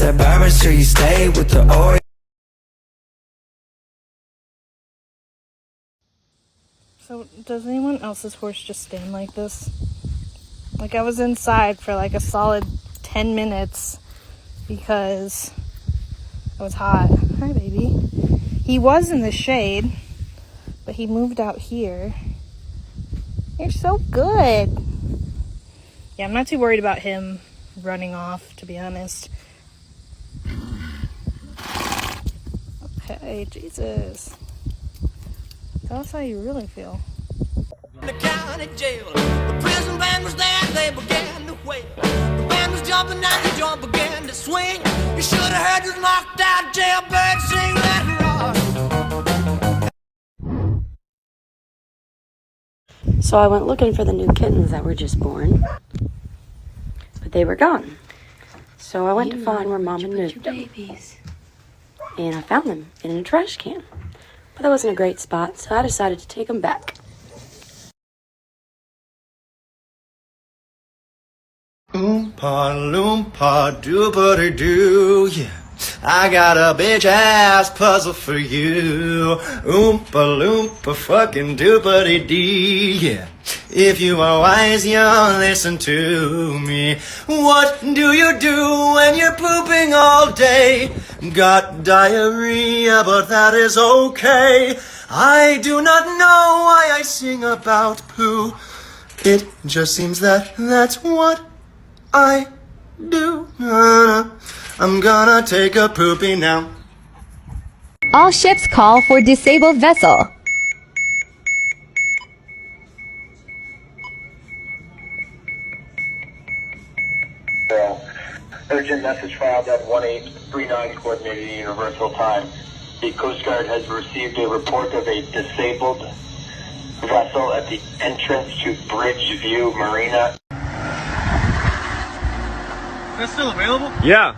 that bourbon, sure you stay with the oil. So, does anyone else's horse just stand like this? Like, I was inside for like a solid 10 minutes because it was hot. Hi, baby. He was in the shade, but he moved out here. You're so good. Yeah, I'm not too worried about him running off, to be honest. Okay, Jesus. Tell us how you really feel. The county jail, the prison band was there, they began to wail. The band was jumping and the joint began to swing. You should have heard this knocked out jailbird sing that rock. So I went looking for the new kittens that were just born, but they were gone. So I went to find where Mama moved them, and I found them in a trash can. But that wasn't a great spot, so I decided to take them back. Oompa loompa doobity doo, yeah. I got a bitch ass puzzle for you. Oompa loompa fucking doobity dee, yeah. If you are wise, you'll listen to me. What do you do when you're pooping all day? Got diarrhea, but that is okay. I do not know why I sing about poo. It just seems that that's what I do. I'm gonna take a poopy now. All ships call for disabled vessel. Urgent message filed at 1839 coordinated universal time. The Coast Guard has received a report of a disabled vessel at the entrance to Bridgeview Marina. Is that still available? Yeah.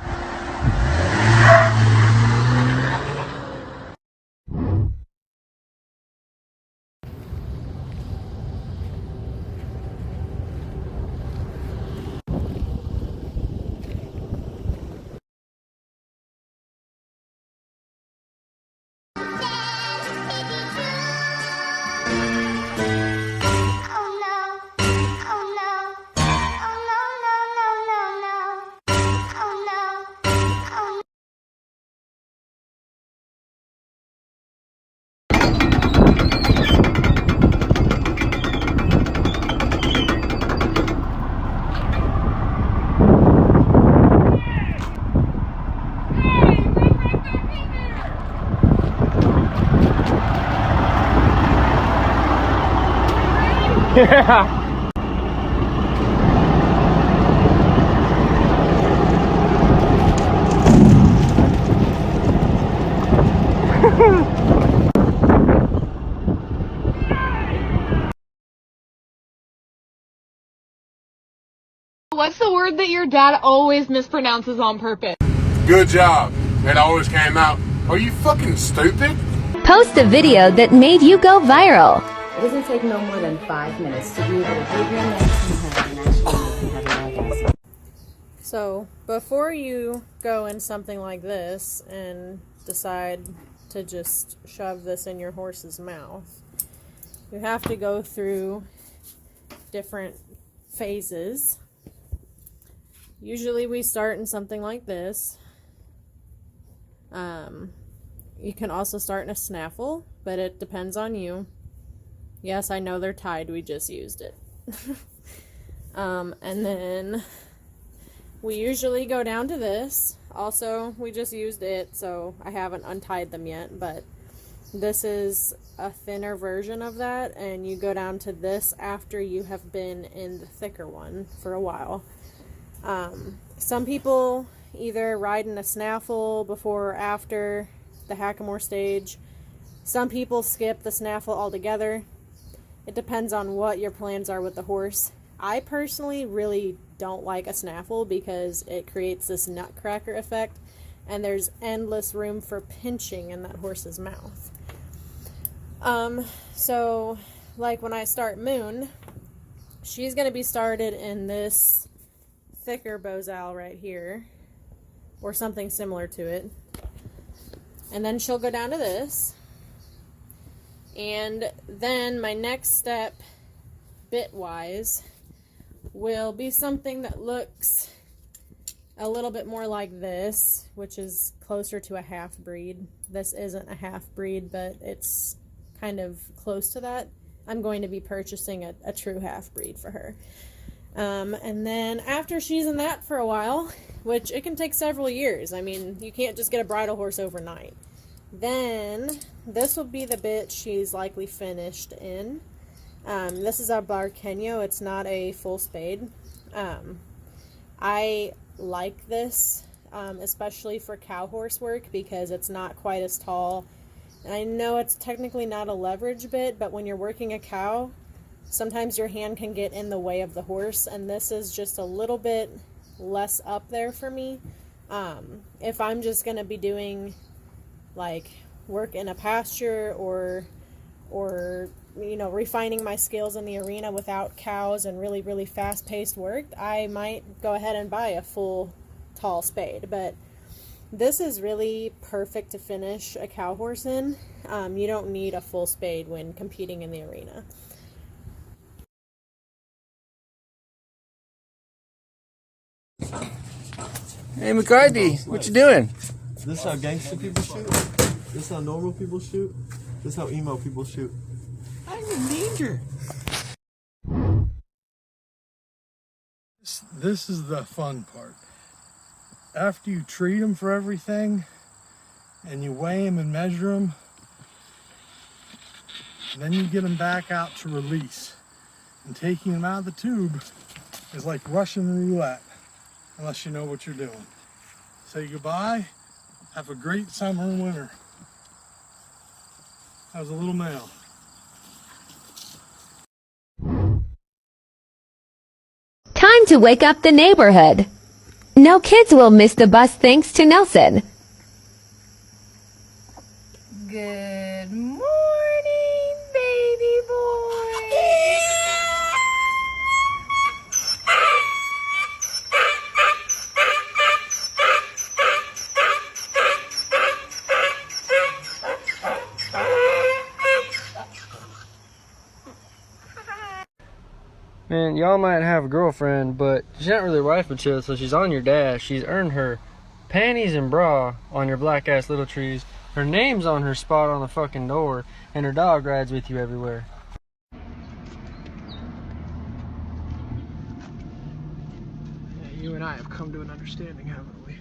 Yeah. What's the word that your dad always mispronounces on purpose? Good job. It always came out. Are you fucking stupid? Post a video that made you go viral. It doesn't take no more than 5 minutes to be able to move your neck and head and actually have an orgasm. So, before you go in something like this and decide to just shove this in your horse's mouth, you have to go through different phases. Usually we start in something like this. You can also start in a snaffle, but it depends on you. Yes, I know they're tied, we just used it. And then we usually go down to this. Also, we just used it, so I haven't untied them yet, but this is a thinner version of that, and you go down to this after you have been in the thicker one for a while. Some people either ride in a snaffle before or after the hackamore stage. Some people skip the snaffle altogether. It depends on what your plans are with the horse. I personally really don't like a snaffle because it creates this nutcracker effect, and there's endless room for pinching in that horse's mouth. So like when I start Moon, she's going to be started in this thicker bozal right here. or something similar to it. And then she'll go down to this. And then my next step, bit-wise, will be something that looks a little bit more like this, which is closer to a half-breed. This isn't a half-breed, but it's kind of close to that. I'm going to be purchasing a true half-breed for her. And then after she's in that for a while, which it can take several years. I mean, you can't just get a bridle horse overnight. Then this will be the bit she's likely finished in. This is a Barqueño. It's not a full spade. I like this, especially for cow horse work, because it's not quite as tall. And I know it's technically not a leverage bit, but when you're working a cow, sometimes your hand can get in the way of the horse, and this is just a little bit less up there for me. If I'm just going to be doing like work in a pasture or you know, refining my skills in the arena without cows and really, really fast-paced work, I might go ahead and buy a full tall spade. But this is really perfect to finish a cow horse in. You don't need a full spade when competing in the arena. Hey McCarthy, what you doing? This is how gangster people shoot. This is how normal people shoot. This is how emo people shoot. I'm in danger. This is the fun part. After you treat them for everything, and you weigh them and measure them, then you get them back out to release. And taking them out of the tube is like Russian roulette, unless you know what you're doing. Say goodbye, have a great summer and winter. That was a little male. Time to wake up the neighborhood. No kids will miss the bus thanks to Nelson. Good morning, baby boy. Man, y'all might have a girlfriend, but she's not really wife material, so she's on your dash. She's earned her panties and bra on your black ass little trees. Her name's on her spot on the fucking door, and her dog rides with you everywhere. Yeah, you and I have come to an understanding, haven't we?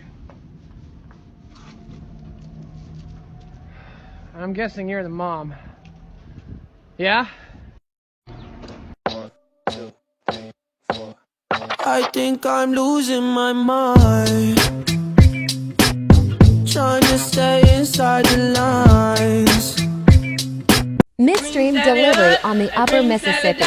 I'm guessing you're the mom. Yeah? I think I'm losing my mind, trying to stay inside the lines. Midstream delivery on the upper Mississippi.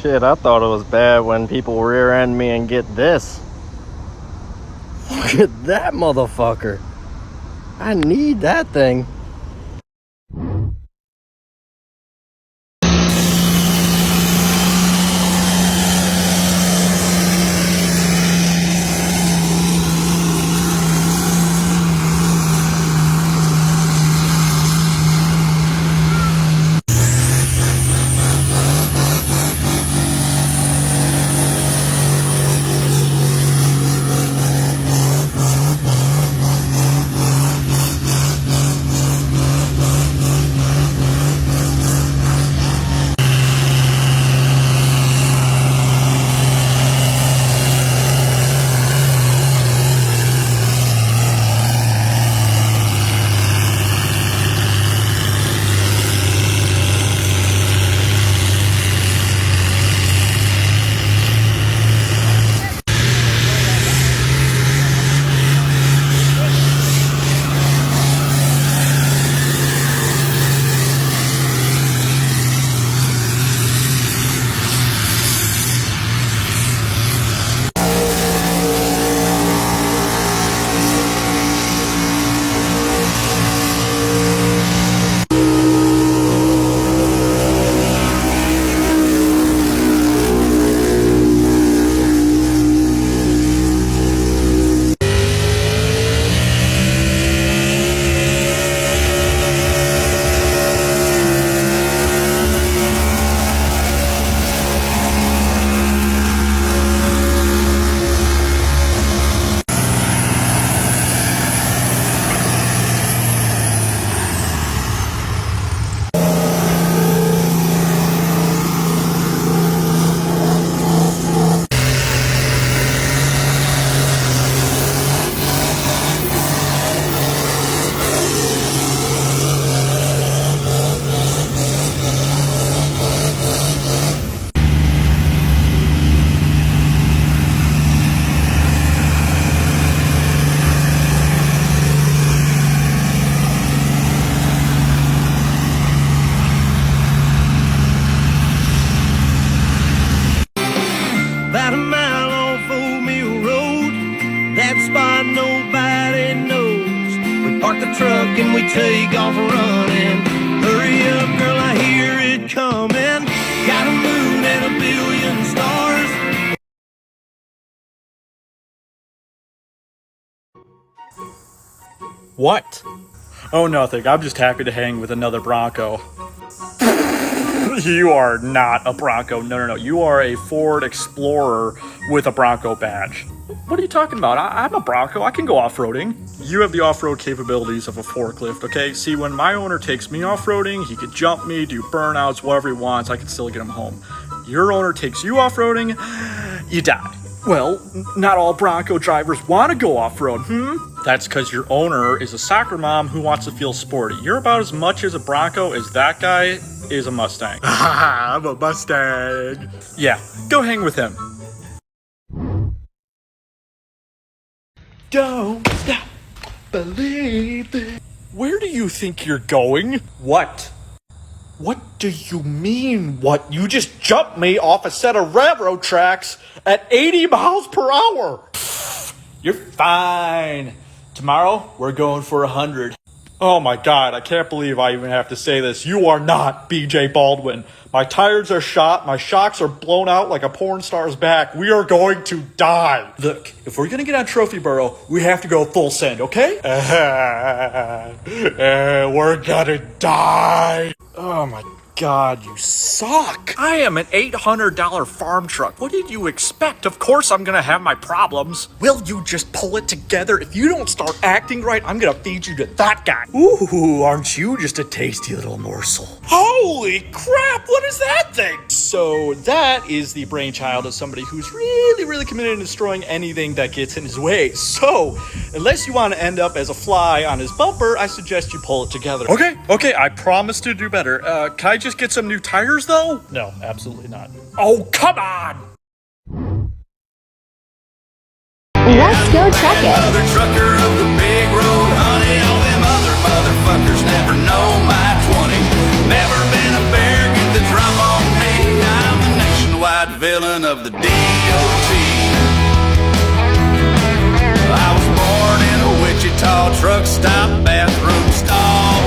Shit, I thought it was bad when people rear-end me and get this. Look at that motherfucker. I need that thing. truck and we take off running. Hurry up, girl, I hear it coming. Got a moon and a billion stars. What? Oh, nothing. I'm just happy to hang with another Bronco. You are not a Bronco. No. You are a Ford Explorer with a Bronco badge. What are you talking about? I'm a Bronco. I can go off-roading. You have the off-road capabilities of a forklift, okay? See, when my owner takes me off-roading, he could jump me, do burnouts, whatever he wants. I can still get him home. Your owner takes you off-roading, you die. Well, not all Bronco drivers want to go off-road, That's because your owner is a soccer mom who wants to feel sporty. You're about as much as a Bronco as that guy is a Mustang. I'm a Mustang. Yeah, go hang with him. Don't stop believing. Where do you think you're going? What? What do you mean, what? You just jumped me off a set of railroad tracks at 80 miles per hour. You're fine. Tomorrow, we're going for 100. Oh my God, I can't believe I even have to say this. You are not BJ Baldwin. My tires are shot, my shocks are blown out like a porn star's back. We are going to die. Look, if we're gonna get on Trophy Burrow, we have to go full send, okay? We're gonna die. Oh my God, you suck. I am an $800 farm truck. What did you expect? Of course I'm gonna have my problems. Will you just pull it together? If you don't start acting right, I'm gonna feed you to that guy. Ooh, aren't you just a tasty little morsel? Holy crap, what is that thing? So that is the brainchild of somebody who's really committed to destroying anything that gets in his way. So, unless you want to end up as a fly on his bumper, I suggest you pull it together. Okay, I promise to do better. Can I just get some new tires, though? No, absolutely not. Oh, come on! Let's go check it. Another trucker of the big road, honey. All them other motherfuckers never know my 20. Never been a bear, get the drop on me. I'm the nationwide villain of the DOT. I was born in a Wichita truck stop bathroom stall.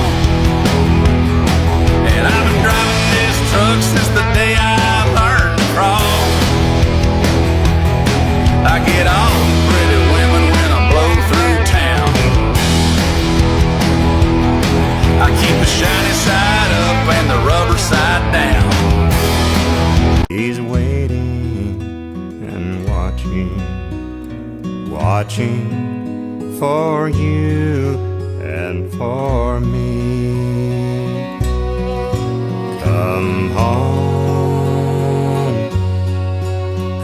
And I've been driving this truck since the day I learned to crawl. I get all the pretty women when I blow through town. I keep the shiny side up and the rubber side down. He's waiting and watching for you and for me. Come home,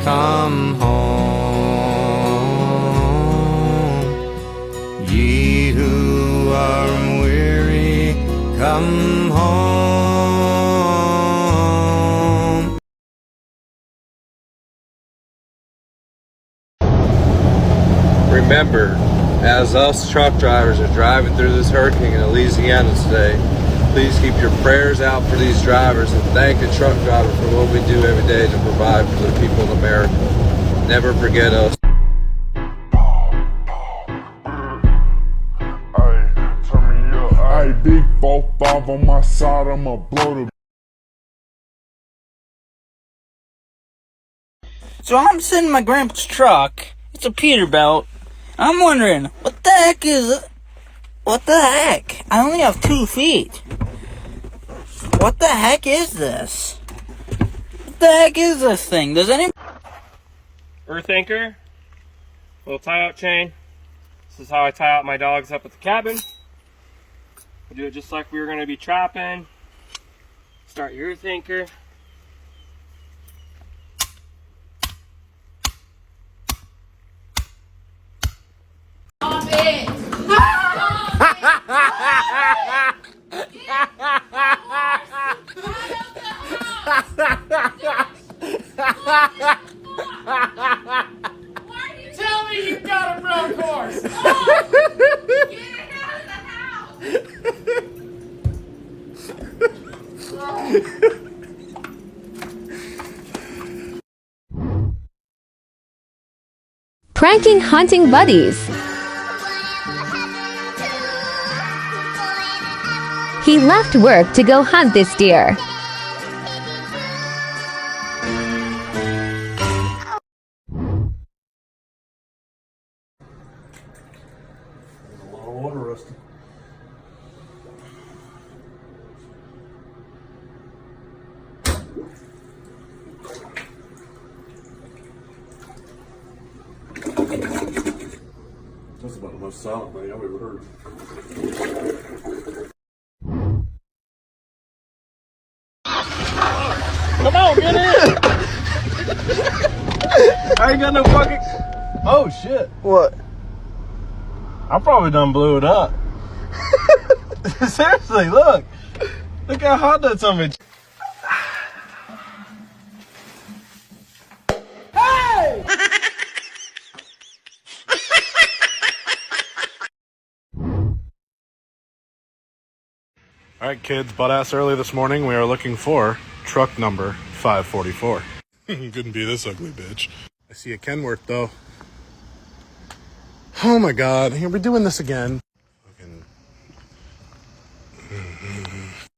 come home, ye who are weary, come home. Remember, as us truck drivers are driving through this hurricane in Louisiana today, please keep your prayers out for these drivers and thank the truck driver for what we do every day to provide for the people in America. Never forget us. Hey, big 4-5 on my side, I'ma blow the. So I'm sitting in my grandpa's truck. It's a Peterbilt. I'm wondering, what the heck is it? What the heck? I only have 2 feet. What the heck is this? What the heck is this thing? Does any... Earth anchor, little tie-out chain. This is how I tie out my dogs up at the cabin. I do it just like we were going to be trapping. Start your earth anchor. Stop it! Tell me you got a broke horse! Get it out of the house! Pranking hunting buddies. He left work to go hunt this deer. That's about the most solid thing I've ever heard. Come on, get in! I ain't got no fucking... Oh, shit. What? I probably done blew it up. Seriously, look. Look how hot that's on me. Hey! All right, kids, butt-ass early this morning, we are looking for truck number 544. Couldn't be this ugly, bitch. I see a Kenworth, though. Oh, my God. Here, we're doing this again. Fucking...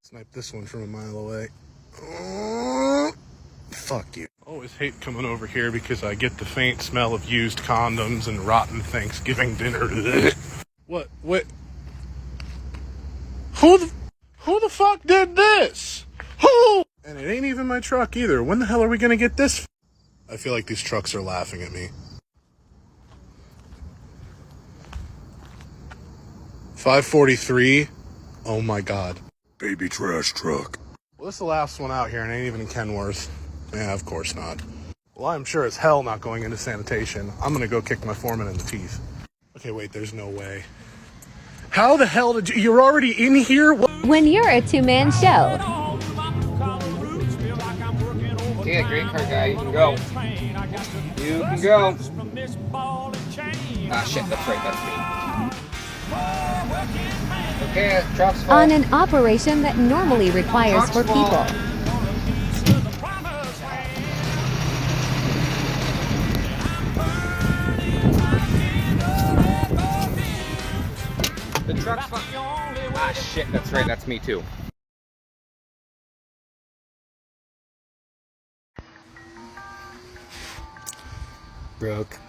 Snipe this one from a mile away. Oh, fuck you. Always hate coming over here because I get the faint smell of used condoms and rotten Thanksgiving dinner. What? What? Who the fuck did this? Who? And it ain't even my truck either. When the hell are we gonna get this? I feel like these trucks are laughing at me. 543. Oh my God. Baby trash truck. Well, this is the last one out here and ain't even in Kenworth. Yeah, of course not. Well, I'm sure as hell not going into sanitation. I'm gonna go kick my foreman in the teeth. Okay, wait, there's no way. How the hell did you're already in here? What? When you're a two-man show. Yeah, green card guy, you can go. You can go. Ah, shit, that's right, that's me. Okay, truck's full. On an operation that normally requires Truck's for full. people. The truck's full. Ah, shit, that's right, that's me too. Broke.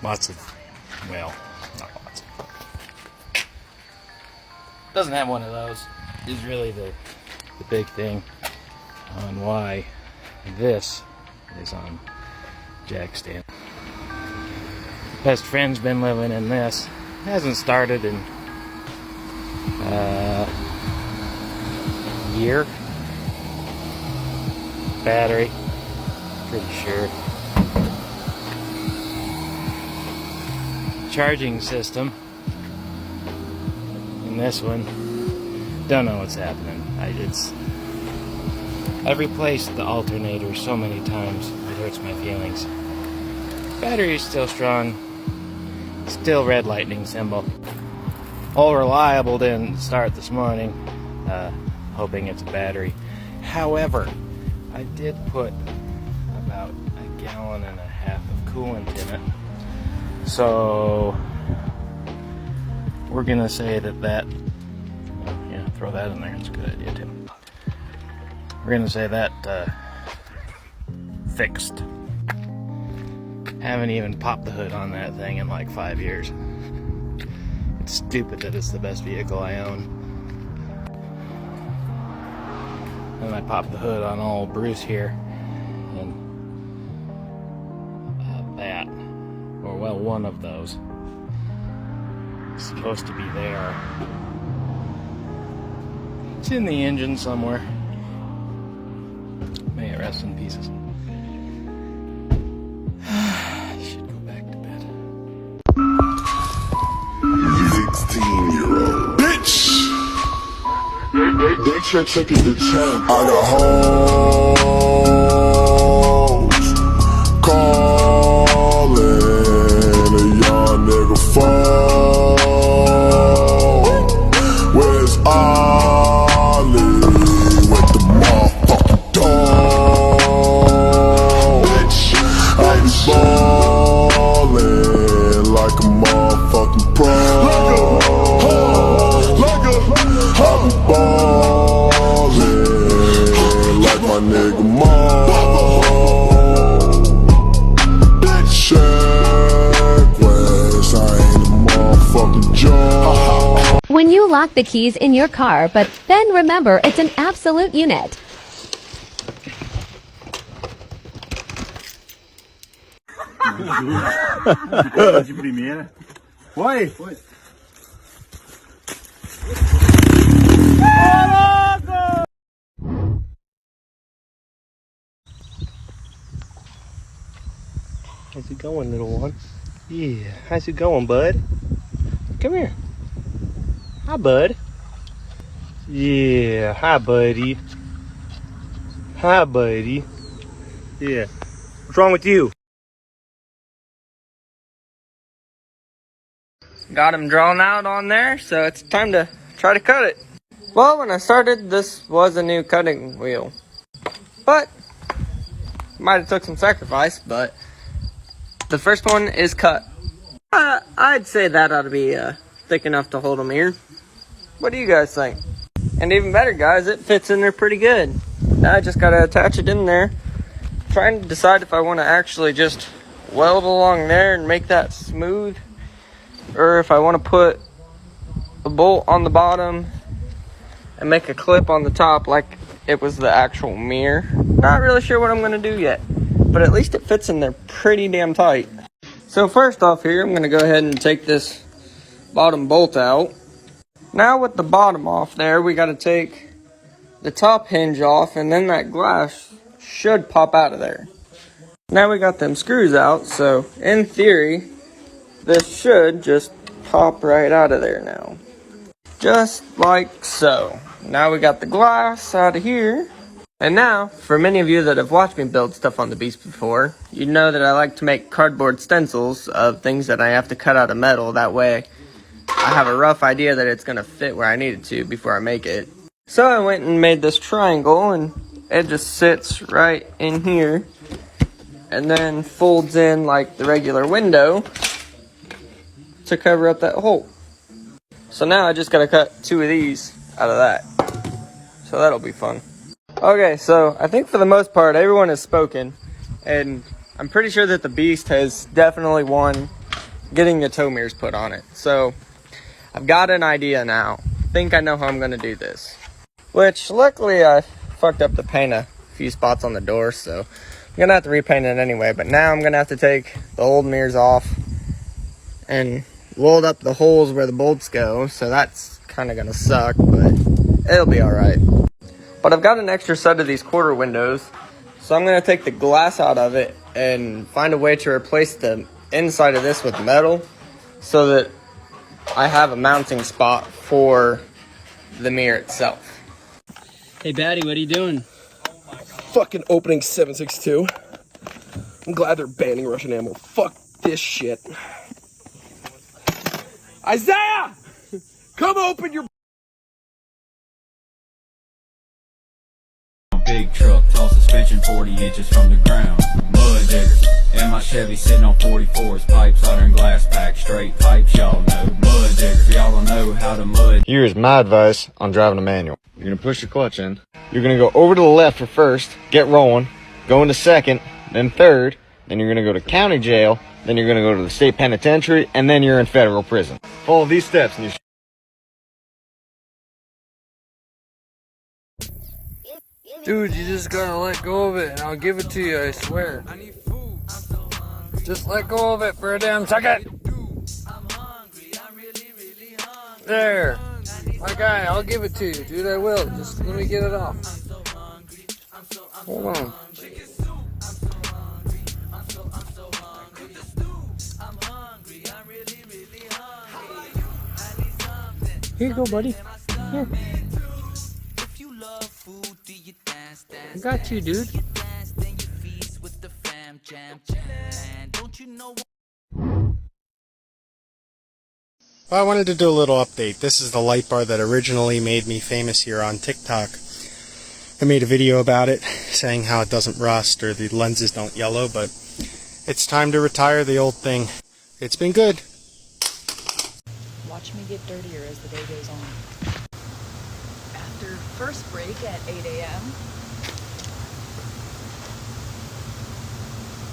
Lots of, well, not lots. Doesn't have one of those. Is really the big thing on why this is on jack stand. Best friend's been living in this. Hasn't started in a year. Battery, pretty sure. Charging system in this one, don't know what's happening. I've replaced the alternator so many times it hurts my feelings. Battery's still strong, still red lightning symbol. All reliable didn't start this morning, hoping it's a battery. However, I did put about 1.5 gallons of coolant in it. So we're gonna say that yeah, throw that in there, it's a good idea too. We're gonna say that fixed. Haven't even popped the hood on that thing in like 5 years. It's stupid that it's the best vehicle I own. And I popped the hood on old Bruce here, and that, or well, one of those is supposed to be there. It's in the engine somewhere. May it rest in pieces. Should go back to bed. 16-year-old bitch. They check it the champ. I got hoes calling a young nigga phone. Where's Ollie with the motherfucking dog? Bitch, I be ballin' like a motherfucking pro. Like a the keys in your car, but then remember it's an absolute unit. De primeira. Foi? Foi. How's it going, little one? Yeah, how's it going, bud? Come here. Hi, bud. Yeah, hi, buddy. Hi, buddy. Yeah. What's wrong with you? Got him drawn out on there, so it's time to try to cut it. Well, when I started, this was a new cutting wheel. But, might have took some sacrifice, but the first one is cut. I'd say that ought to be thick enough to hold them here. What do you guys think? And even better, guys, it fits in there pretty good. Now I just gotta attach it in there. Trying to decide if I want to actually just weld along there and make that smooth, or if I want to put a bolt on the bottom and make a clip on the top like it was the actual mirror. Not really sure what I'm going to do yet, but at least it fits in there pretty damn tight. So first off here, I'm going to go ahead and take this bottom bolt out. Now with the bottom off there, we got to take the top hinge off, and then that glass should pop out of there. Now we got them screws out, so in theory, this should just pop right out of there now. Just like so. Now we got the glass out of here. And now, for many of you that have watched me build stuff on the Beast before, you know that I like to make cardboard stencils of things that I have to cut out of metal. That way, I have a rough idea that it's going to fit where I need it to before I make it. So I went and made this triangle, and it just sits right in here. And then folds in like the regular window to cover up that hole. So now I just got to cut 2 of these out of that. So that'll be fun. Okay, so I think for the most part, everyone has spoken, and I'm pretty sure that the Beast has definitely won getting the tow mirrors put on it. So I've got an idea now. I think I know how I'm going to do this. Which, luckily, I fucked up to paint a few spots on the door, so I'm going to have to repaint it anyway. But now I'm going to have to take the old mirrors off and weld up the holes where the bolts go, so that's kind of going to suck, but it'll be alright. But I've got an extra set of these quarter windows, so I'm going to take the glass out of it and find a way to replace the inside of this with metal so that I have a mounting spot for the mirror itself. Hey, Batty, what are you doing? Fucking opening 762. I'm glad they're banning Russian ammo. Fuck this shit. Isaiah! Come open your... Big truck, tall suspension 40 inches from the ground. Mud diggers, and my Chevy sitting on 44s. Pipe solder and glass pack, straight pipes, y'all know. Mud diggers, y'all don't know how to mud. Here's my advice on driving a manual. You're going to push the clutch in. You're going to go over to the left for first, get rolling, go into second, then third, then you're going to go to county jail, then you're going to go to the state penitentiary, and then you're in federal prison. Follow these steps and you Dude, you just gotta let go of it and I'll give it to you, I swear. Just let go of it for a damn second. There. My guy, I'll give it to you, dude, I will. Just let me get it off. Hold on. Here you go, buddy. Here. I got you, dude. Well, I wanted to do a little update. This is the light bar that originally made me famous here on TikTok. I made a video about it, saying how it doesn't rust or the lenses don't yellow, but it's time to retire the old thing. It's been good. Watch me get dirtier as the day goes on. After first break at 8 a.m.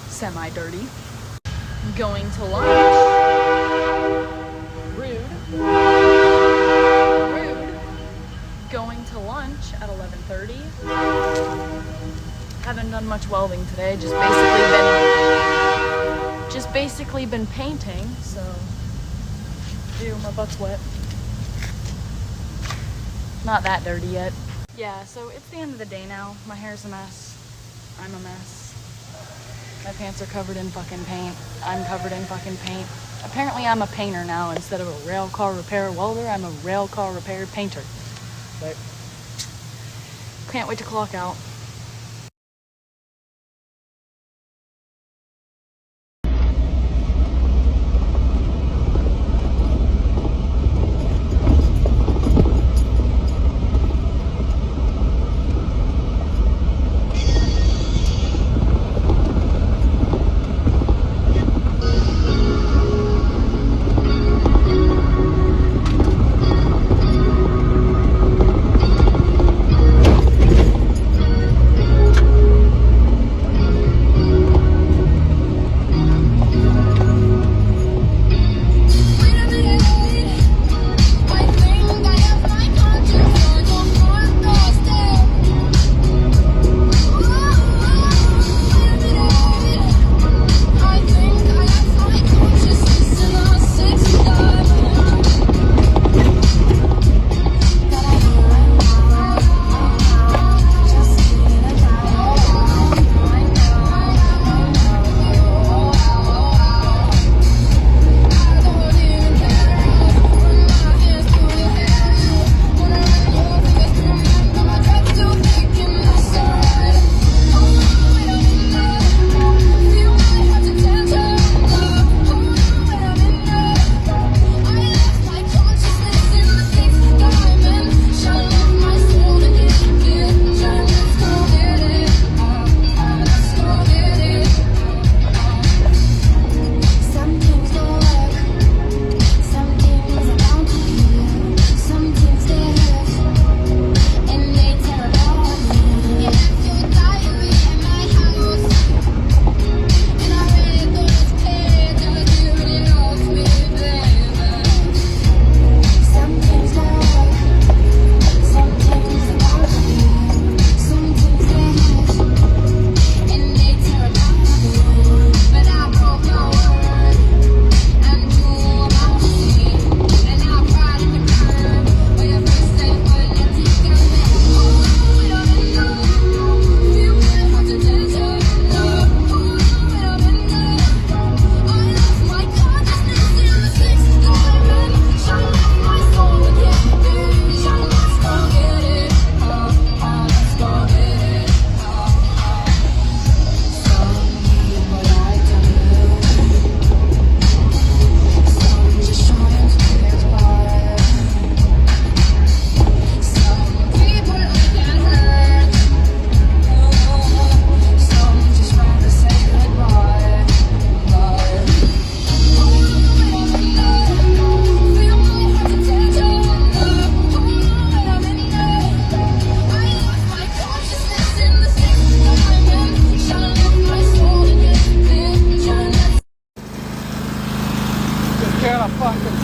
Semi-dirty. Going to lunch. Rude. Rude. to lunch at 11:30. Haven't done much welding today, just basically been painting, so ew, my butt's wet. Not that dirty yet. Yeah, so it's the end of the day now. My hair's a mess. I'm a mess. My pants are covered in fucking paint. I'm covered in fucking paint. Apparently I'm a painter now. Instead of a rail car repair welder, I'm a rail car repair painter. But can't wait to clock out.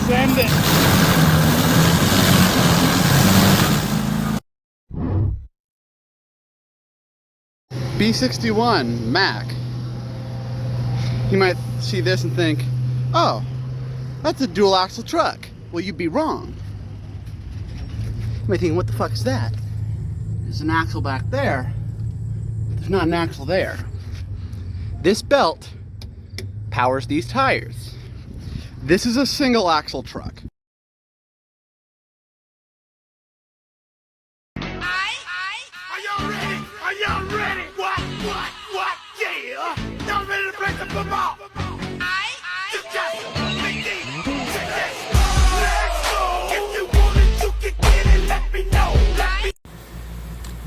Send it. B61 Mac. You might see this and think, oh, that's a dual axle truck. Well, you'd be wrong. You might think, what the fuck is that? There's an axle back there. There's not an axle there. This belt powers these tires. This is a single axle truck. Are y'all ready? Are y'all ready? What? Yeah! Y'all ready to play some football?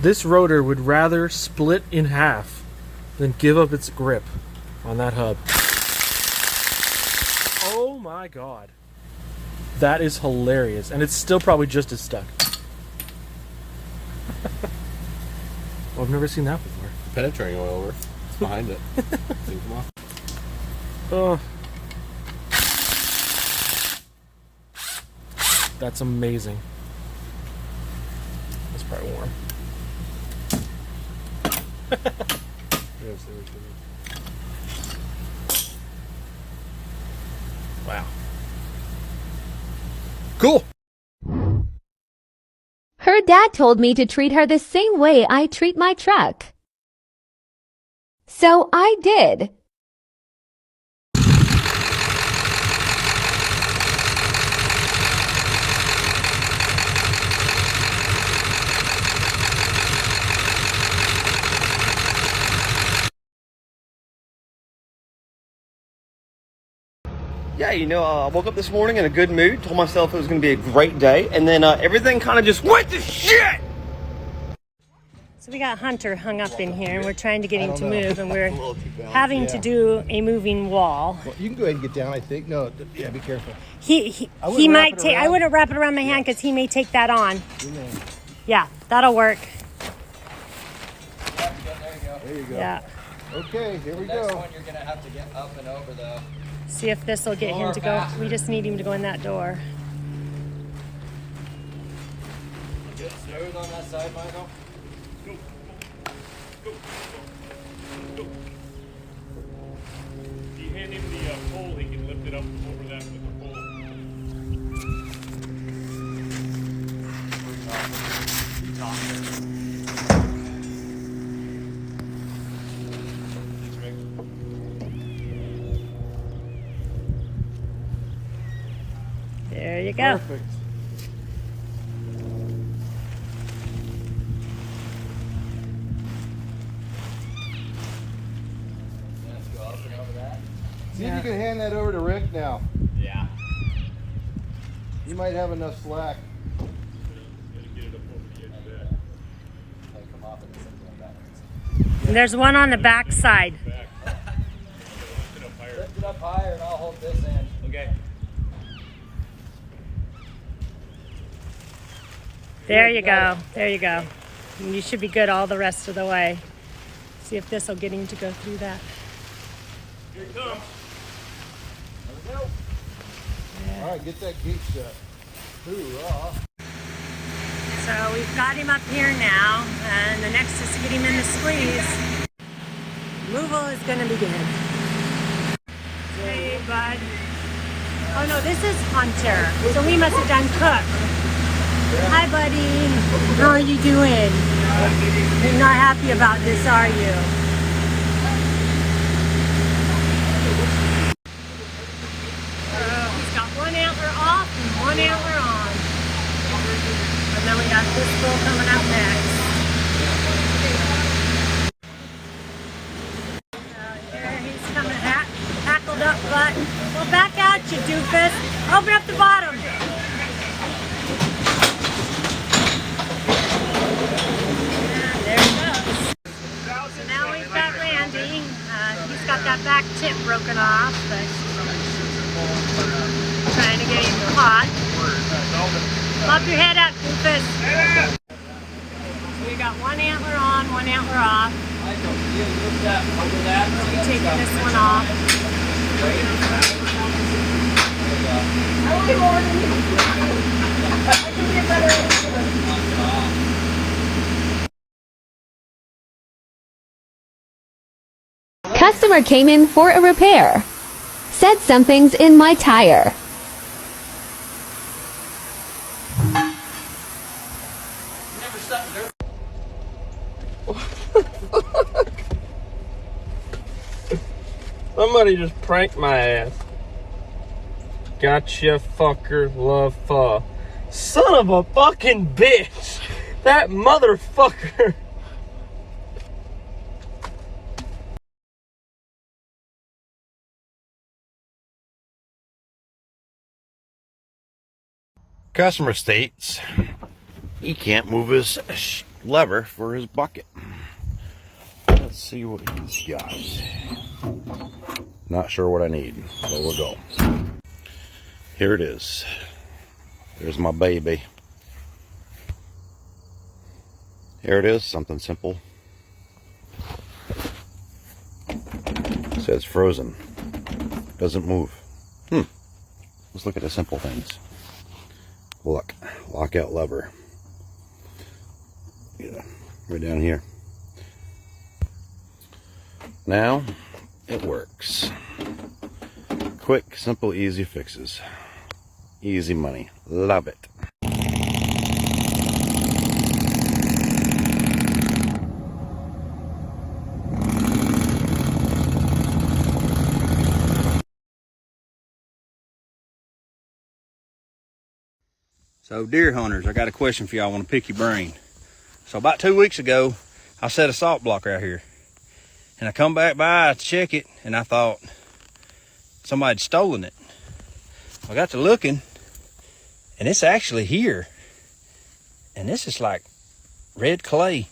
This rotor would rather split in half than give up its grip on that hub. Oh my god. That is hilarious. And it's still probably just as stuck. Well, I've never seen that before. Penetrating oil over. It's behind it. Come on. Oh. That's amazing. That's probably warm. Wow. Cool. Her dad told me to treat her the same way I treat my truck. So I did. Yeah, you know, I woke up this morning in a good mood, told myself it was going to be a great day, and then everything kind of just went to shit! So we got Hunter hung up in here, and we're trying to get him to move, and we're having to do a moving wall. Well, you can go ahead and get down, I think. No, yeah, be careful. He might take, I wouldn't wrap it around my hand because he may take that on. Yeah, that'll work. There you go. Yeah. Okay, here we go. Next one, you're going to have to get up and over, though. See if this will get him to go. We just need him to go in that door. Good smooth on that side, Michael. If you hand him the pole, he can lift it up over that with the pole. There you go. Perfect. See if you can hand that over to Rick now. Yeah. You might have enough slack. And there's one on the back side. Lift it up higher and I'll hold this end. Okay. There you go. There you go. And you should be good all the rest of the way. See if this will get him to go through that. Here it comes. All right, get that gate shut. Hoorah. So we've got him up here now, and the next is to get him in the squeeze. Removal is going to begin. Hey, bud. Oh no, this is Hunter. So we must have done Cook. Hi, buddy. How are you doing? You're not happy about this, are you? He's got one antler off and one antler on. And then we got this bull coming up next. Here he's coming, hackled up butt. Well, back at you, doofus. Open up the bottom. There he goes. So now we've got Randy. He's got that back tip broken off, but trying to get him hot. Pop your head up, doofus. So we got one antler on, one antler off. We're taking this one off. Customer came in for a repair. Said something's in my tire. Somebody just pranked my ass. Gotcha, fucker, love, son of a fucking bitch. That motherfucker. Customer states he can't move his lever for his bucket. Let's see what he's got. Not sure what I need, but we'll go. Here it is. There's my baby. Here it is, something simple. It says frozen. Doesn't move. Let's look at the simple things. Look, lockout lever. right down here. Now it works. Quick, simple, easy fixes. Easy money. Love it. So deer hunters, I got a question for y'all. I want to pick your brain. So about 2 weeks ago, I set a salt block out here. And I come back by to check it, and I thought somebody'd stolen it. I got to looking, and it's actually here. And this is like red clay.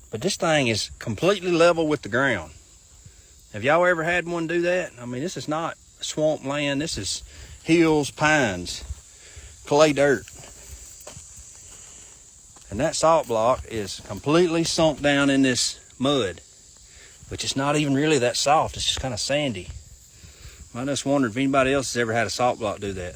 But this thing is completely level with the ground. Have y'all ever had one do that? I mean, this is not swamp land. This is hills, pines, clay dirt. And that salt block is completely sunk down in this mud, which is not even really that soft. It's just kind of sandy. I just wondered if anybody else has ever had a salt block do that.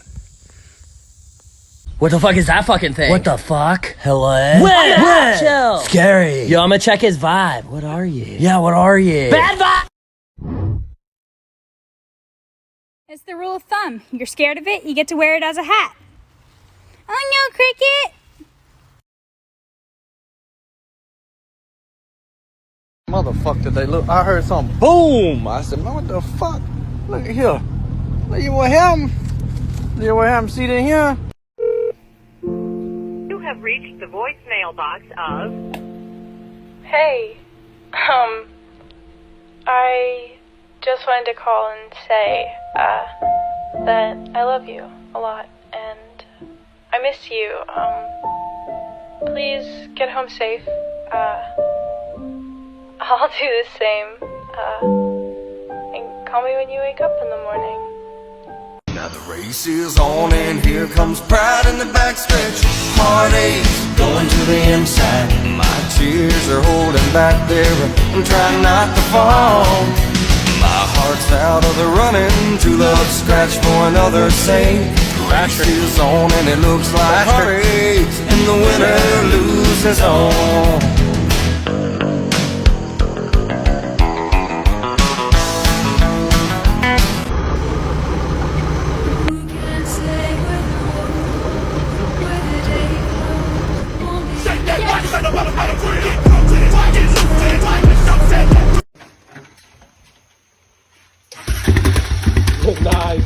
What the fuck is that fucking thing? What the fuck? Hello? What? Chill. Scary. Yo, I'm gonna check his vibe. What are you? Yeah, what are you? Bad vibe! It's the rule of thumb. You're scared of it, you get to wear it as a hat. Oh no, Cricket! Motherfucker, did they look? I heard something boom. I said, man, what the fuck? Look at here. Look, you want him? You want him? See that here? You have reached the voicemail box of... Hey, I just wanted to call and say, that I love you a lot, and I miss you. Please get home safe. I'll do the same. And call me when you wake up in the morning. Now the race is on and here comes pride in the backstretch. Heartache going to the inside. My tears are holding back there. I'm trying not to fall. My heart's out of the running. True love scratch for another sake. The race is on and it looks like heartache, and the winner loses all. Nice.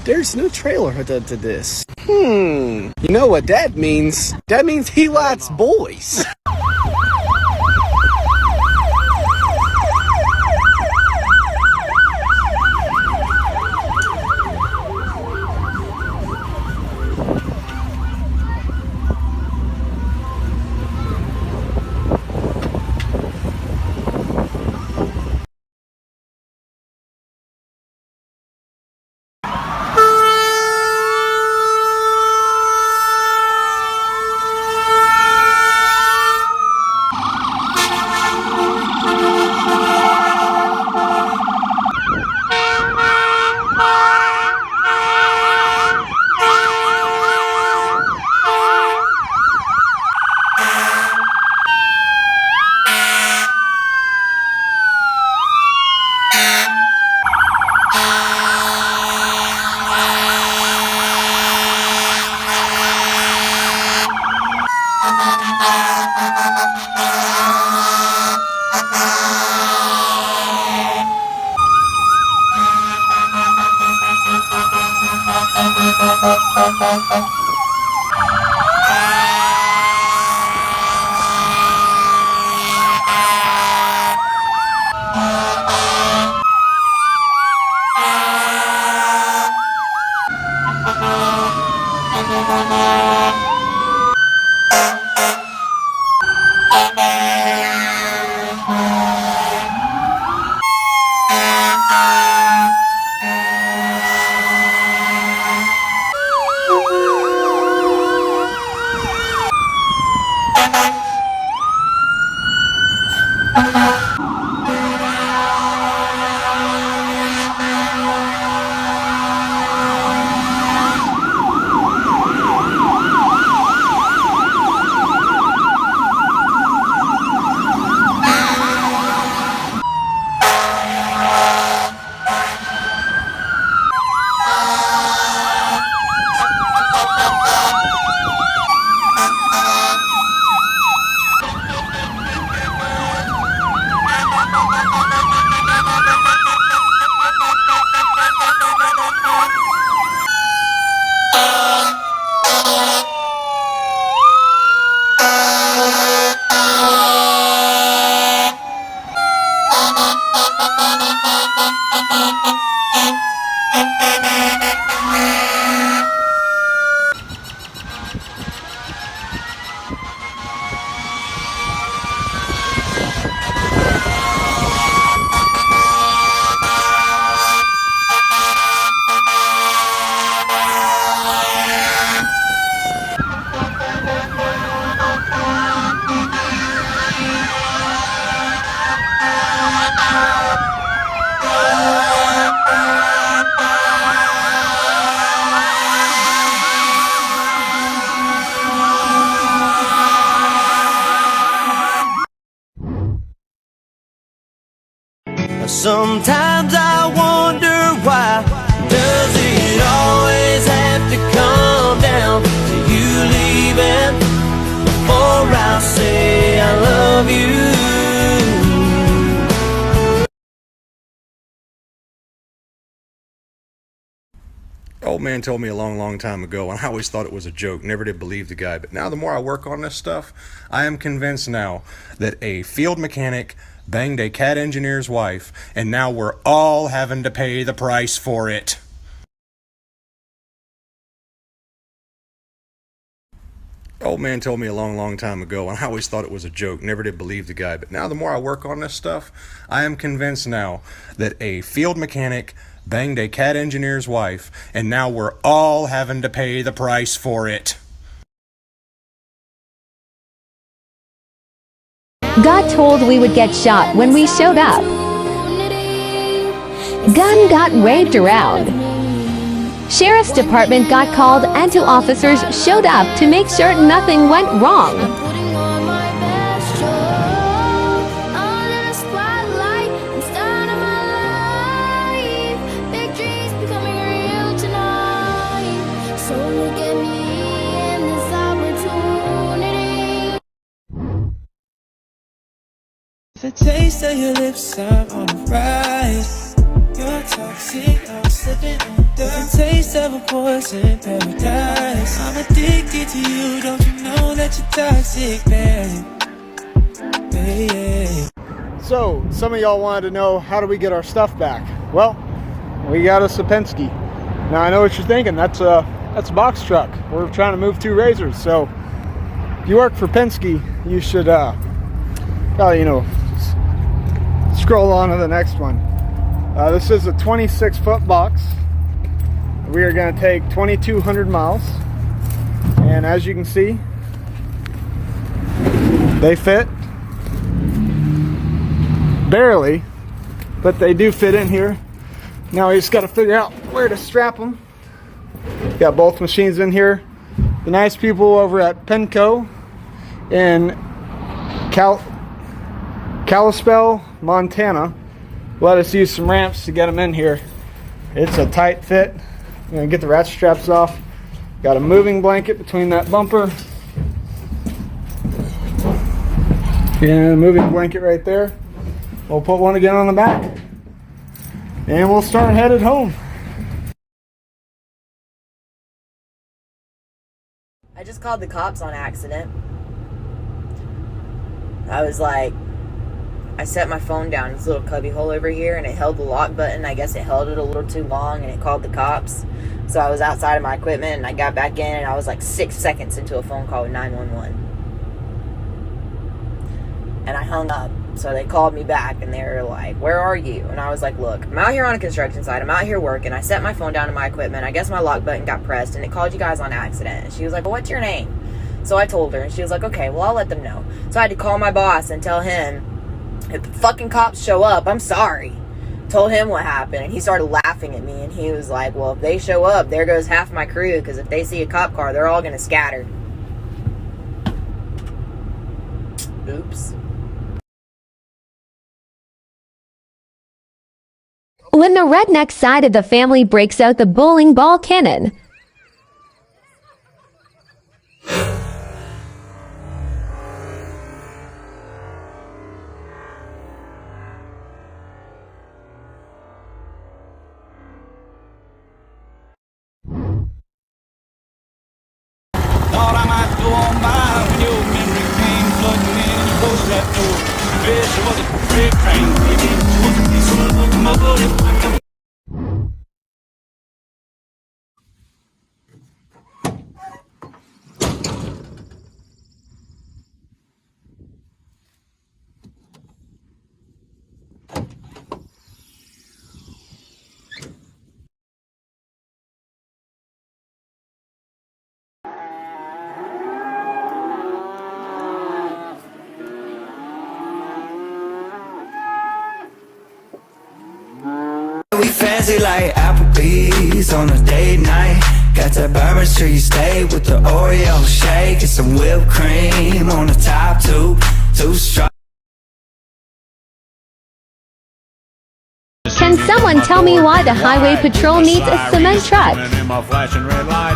There's no trailer to this. You know what that means? That means he likes boys. Sometimes I wonder why does it always have to come down to you leaving before I say I love you? Old man told me a long time ago, and I always thought it was a joke, never did believe the guy, but now the more I work on this stuff, I am convinced now that a field mechanic banged a CAD engineer's wife, and now we're all having to pay the price for it. Old man told me a long time ago, and I always thought it was a joke, never did believe the guy, but now the more I work on this stuff, I am convinced now that a field mechanic banged a CAD engineer's wife, and now we're all having to pay the price for it. Got told we would get shot when we showed up. Gun got waved around. Sheriff's department got called and two officers showed up to make sure nothing went wrong. The taste of your lips, I'm on the rise. You're toxic, I'm slipping under. The taste of a poison paradise. I'm addicted to you, don't you know that you're toxic, babe? So, some of y'all wanted to know, how do we get our stuff back? Well, we got a Penske. Now I know what you're thinking, that's a box truck. We're trying to move 2 razors, so if you work for Penske, you should probably, you know, scroll on to the next one. This is a 26-foot box. We are going to take 2,200 miles, and as you can see, they fit barely, but they do fit in here. Now we just got to figure out where to strap them. Got both machines in here. The nice people over at Penco in Kalispell, Montana, let us use some ramps to get them in here. It's a tight fit. I'm gonna get the ratchet straps off. Got a moving blanket between that bumper and a moving blanket right there. We'll put one again on the back, and we'll start headed home. I just called the cops on accident. I was like, I set my phone down in this little cubby hole over here, and it held the lock button. I guess it held it a little too long, and it called the cops. So I was outside of my equipment, and I got back in, and I was like 6 seconds into a phone call with 911. And I hung up. So they called me back, and they were like, where are you? And I was like, look, I'm out here on a construction site. I'm out here working. I set my phone down to my equipment. I guess my lock button got pressed, and it called you guys on accident. And she was like, well, what's your name? So I told her, and she was like, okay, well, I'll let them know. So I had to call my boss and tell him, if the fucking cops show up, I'm sorry. Told him what happened, and he started laughing at me, and he was like, well, if they show up, there goes half my crew, because if they see a cop car, they're all going to scatter. Oops. When the redneck side of the family breaks out the bowling ball cannon. Thought I might go on by when your memory came flooding in and you closed that door. Bitch, it was a big train, baby. It was a diesel locomotive. We fancy like Applebee's on a date night. Got that Bourbon Street steak with the Oreo shake and some whipped cream on the top, two stripes. Can someone tell me why the highway patrol needs a cement truck? In my flashing red light.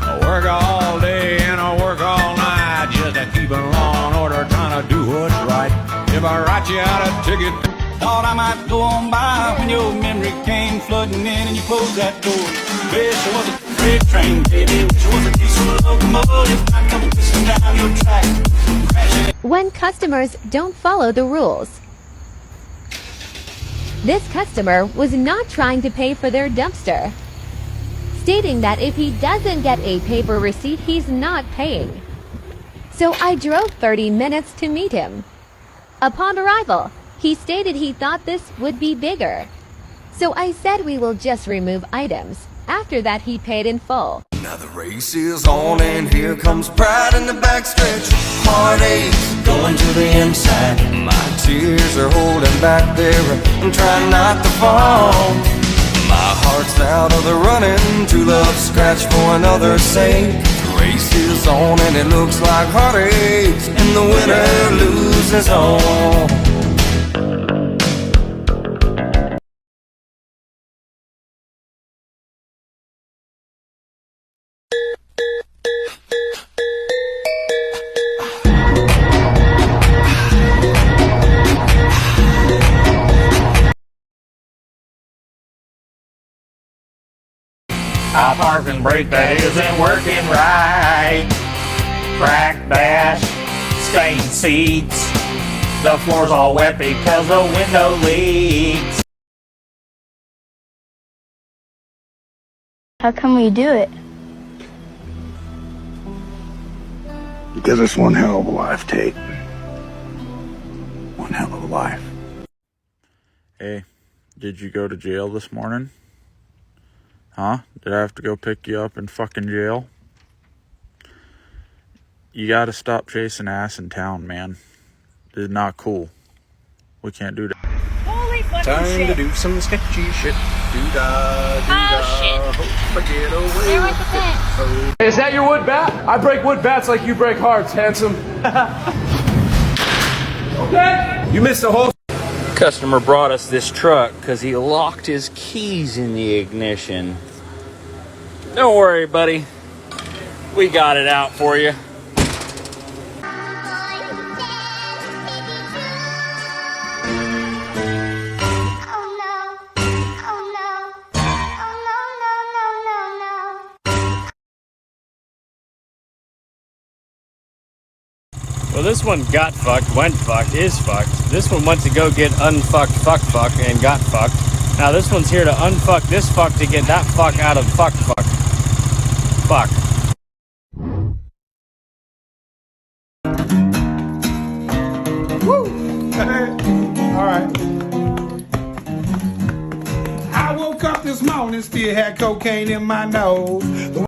I work all day and I work all night just to keep it law and order, trying to do what's right. If I write you out a ticket, thought I might go on by when your memory came flooding in and you closed that door. Wish it was a freight train, baby. Wish it was a diesel locomotive. I come twisting down your track. When customers don't follow the rules. This customer was not trying to pay for their dumpster, stating that if he doesn't get a paper receipt, he's not paying. So I drove 30 minutes to meet him. Upon arrival, he stated he thought this would be bigger. So I said we will just remove items. After that, he paid in full. Now the race is on and here comes pride in the backstretch. Heartaches going to the inside. My tears are holding back there. I'm trying not to fall. My heart's out of the running. True love scratch for another's sake. The race is on and it looks like heartaches, and the winner loses all. A parking brake that isn't working right. Cracked dash, stained seats. The floor's all wet because the window leaks. How come we do it? Because it's one hell of a life, Tate. One hell of a life. Hey, did you go to jail this morning? Huh? Did I have to go pick you up in fucking jail? You gotta stop chasing ass in town, man. This is not cool. We can't do that. Holy fucking Time shit. to do some sketchy shit. Do-da, do-da. Oh, shit. Hope I get away with it. Hey, is that your wood bat? I break wood bats like you break hearts, handsome. Okay. You missed the whole. Customer brought us this truck because he locked his keys in the ignition. Don't worry, buddy. We got it out for you. Well, this one got fucked, went fucked, is fucked. This one went to go get unfucked, fuck, and got fucked. Now this one's here to unfuck this fuck to get that fuck out of fuck. Fuck. Woo! All right. I woke up this morning, still had cocaine in my nose.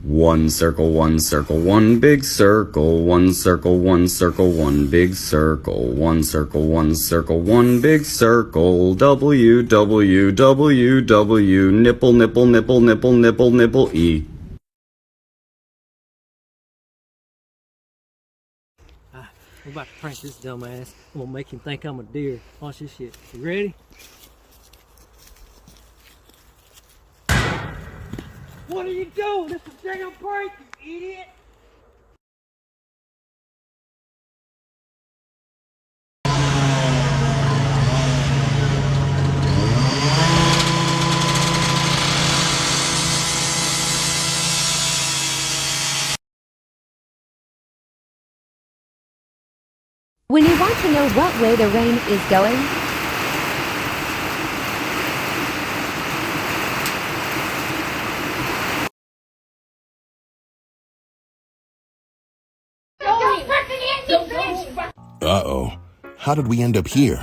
One circle, one circle, one big circle, one circle, one circle, one big circle, one circle, one circle, one big circle, W, W, W, W, nipple, nipple, nipple, nipple, nipple, nipple, E. I'm about to prank this dumbass. I'm gonna make him think I'm a deer. Watch this shit. You ready? What are you doing? This is a damn prank, you idiot! When you want to know what way the rain is going, Uh-oh. How did we end up here?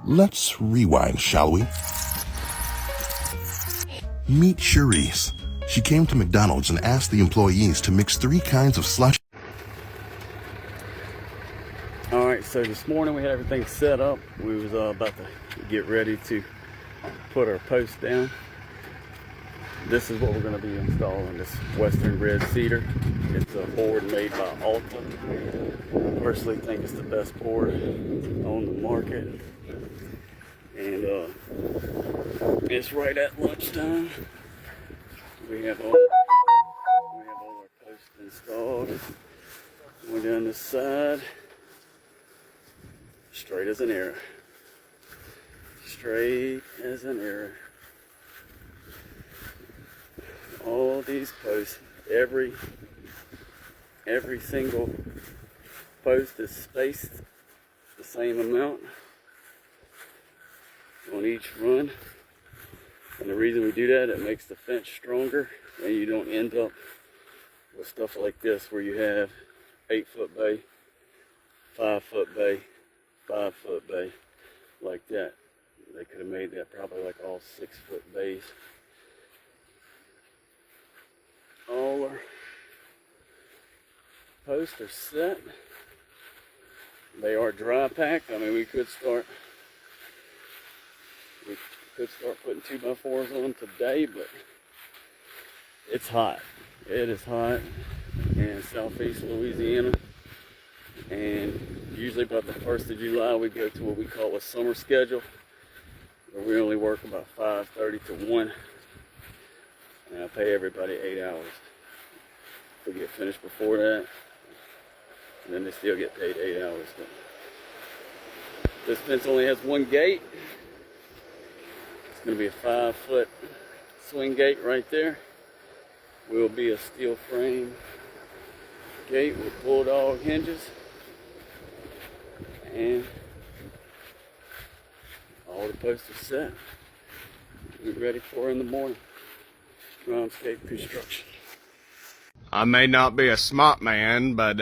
Let's rewind, shall we? Meet Cherise. She came to McDonald's and asked the employees to mix 3 kinds of slush. All right, So this morning we had everything set up. We was about to get ready to put our post down. This is what we're going to be installing, this Western red cedar. It's a board made by Alta. I personally think it's the best board on the market. And it's right at lunchtime. We have all our posts installed. Going down this side, straight as an arrow. Straight as an arrow. All these posts, every single post is spaced the same amount on each run. And the reason we do that, it makes the fence stronger and you don't end up with stuff like this where you have 8-foot bay, 5-foot bay, 5-foot bay, like that. They could have made that probably like all 6-foot bays. All our posts are set. They are dry packed. I mean, we could start putting 2x4s on today, but it's hot. It is hot in southeast Louisiana, and usually about the 1st of July we go to what we call a summer schedule, where we only work about 5:30 to 1. And I pay everybody 8 hours. If we get finished before that, and then they still get paid 8 hours. But this fence only has one gate. It's going to be a 5-foot swing gate right there. Will be a steel frame gate with bulldog hinges. And all the posts are set. We're ready for in the morning. Groundscape construction. I may not be a smart man, but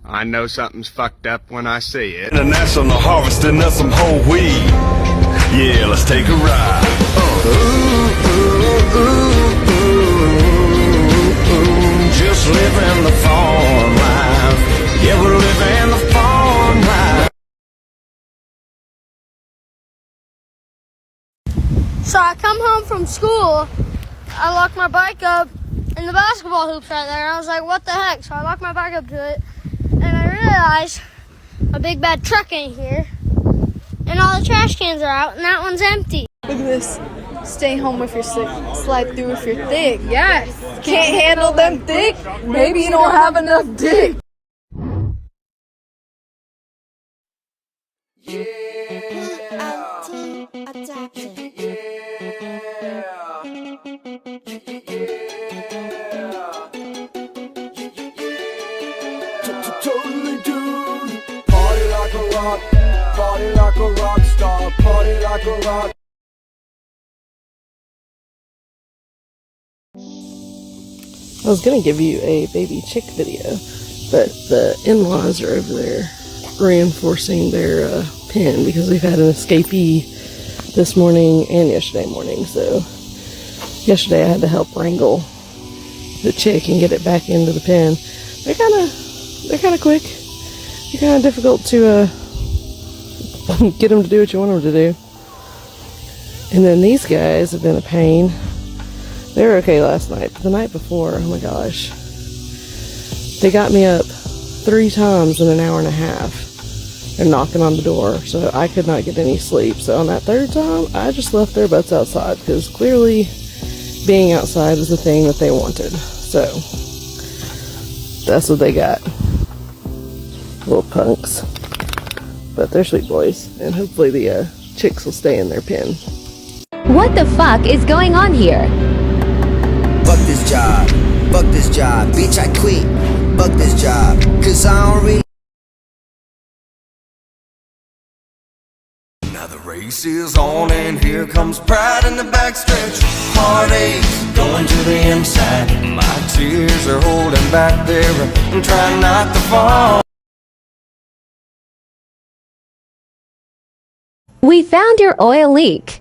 I know something's fucked up when I see it. International harvesting of some whole wheat. Yeah, let's take a ride. Just living the farm life. Yeah, we're living the farm life. So I come home from school, I lock my bike up in the basketball hoops right there. I was like, what the heck? So I locked my bike up to it, and I realized a big bad truck ain't here, and all the trash cans are out, and that one's empty. Look at this. Stay home if you're sick. Slide through if you're thick. Yes. Can't handle them thick? Maybe you don't have enough dick. Totally dude. Party like a rock. Party like a rock star. Party like a rock. I was gonna give you a baby chick video, but the in-laws are over there reinforcing their pen because we've had an escapee this morning and yesterday morning. So yesterday I had to help wrangle the chick and get it back into the pen. They're kind of quick. They're kind of difficult to get them to do what you want them to do. And then these guys have been a pain. They were okay last night, but the night before, oh my gosh, they got me up 3 times in an hour and a half and knocking on the door, so I could not get any sleep. So on that 3rd time, I just left their butts outside because clearly being outside is the thing that they wanted. So that's what they got. Little punks. But they're sweet boys, and hopefully the chicks will stay in their pen. What the fuck is going on here? Fuck this job, bitch I quit. Fuck this job, cause I don't really. Now the race is on and here comes pride in the backstretch. Heartaches going to the inside. My tears are holding back there. I'm trying not to fall. We found your oil leak.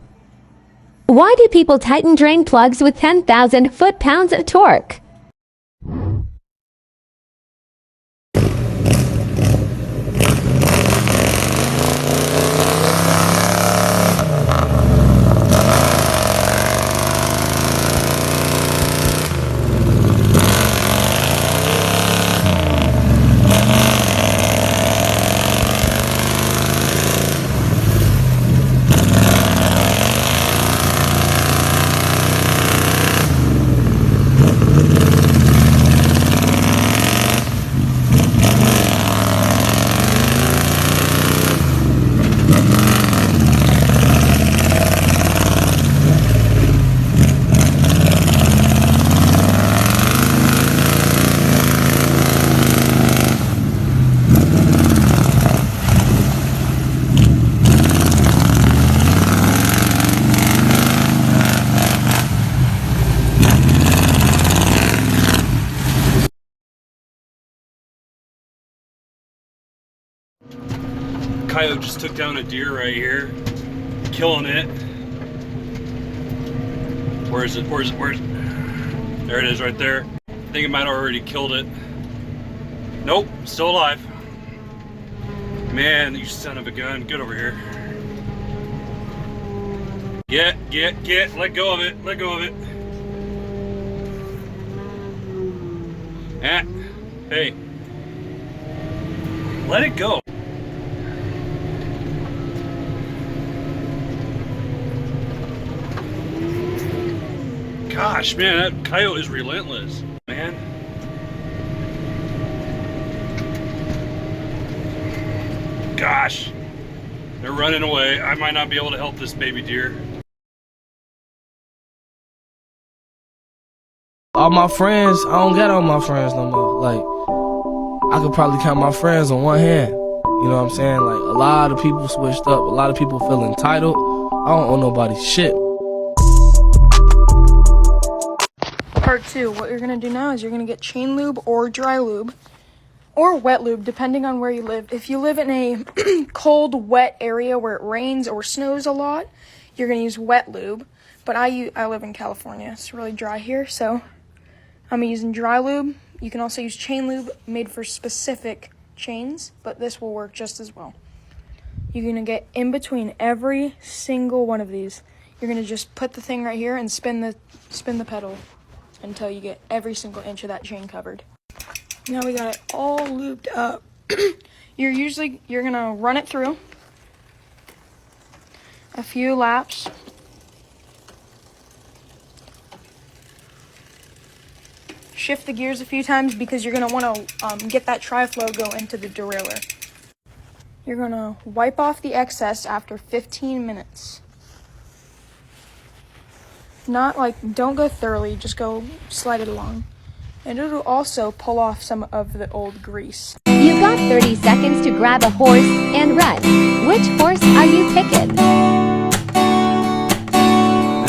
Why do people tighten drain plugs with 10,000 foot-pounds of torque? Coyote just took down a deer right here, killing it. Where is it? Where is it? Where is it? There it is right there. I think it might have already killed it. Nope, still alive. Man, you son of a gun. Get over here. Get. Let go of it. Let go of it. Ah, hey. Let it go. Gosh, man, that coyote is relentless, man. Gosh, they're running away. I might not be able to help this baby deer. All my friends, I don't got all my friends no more. Like, I could probably count my friends on one hand. You know what I'm saying? Like, a lot of people switched up. A lot of people feel entitled. I don't owe nobody shit. Part 2, what you're going to do now is you're going to get chain lube or dry lube or wet lube, depending on where you live. If you live in a cold, wet area where it rains or snows a lot, you're going to use wet lube. But I live in California. It's really dry here, so I'm using dry lube. You can also use chain lube made for specific chains, but this will work just as well. You're going to get in between every single one of these. You're going to just put the thing right here and spin the pedal until you get every single inch of that chain covered. Now we got it all lubed up. You're gonna run it through a few laps. Shift the gears a few times because you're gonna want to get that tri-flow go into the derailleur. You're gonna wipe off the excess after 15 minutes. Not like, don't go thoroughly, just go slide it along. And it'll also pull off some of the old grease. You've got 30 seconds to grab a horse and run. Which horse are you picking?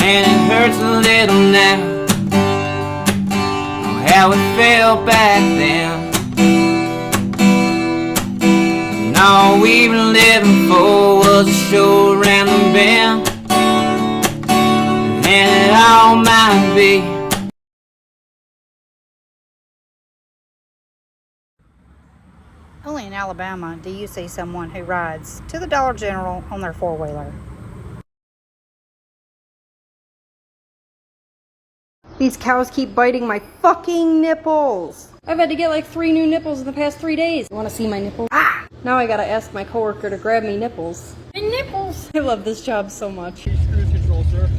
And it hurts a little now. Oh, how it felt back then. And all we were living for was a show around the bend. And it all might be. Only in Alabama do you see someone who rides to the Dollar General on their four-wheeler. These cows keep biting my fucking nipples. I've had to get like 3 new nipples in the past 3 days. You want to see my nipples? Ah! Now I gotta ask my coworker to grab me nipples. My nipples! I love this job so much. Cruise control, sir.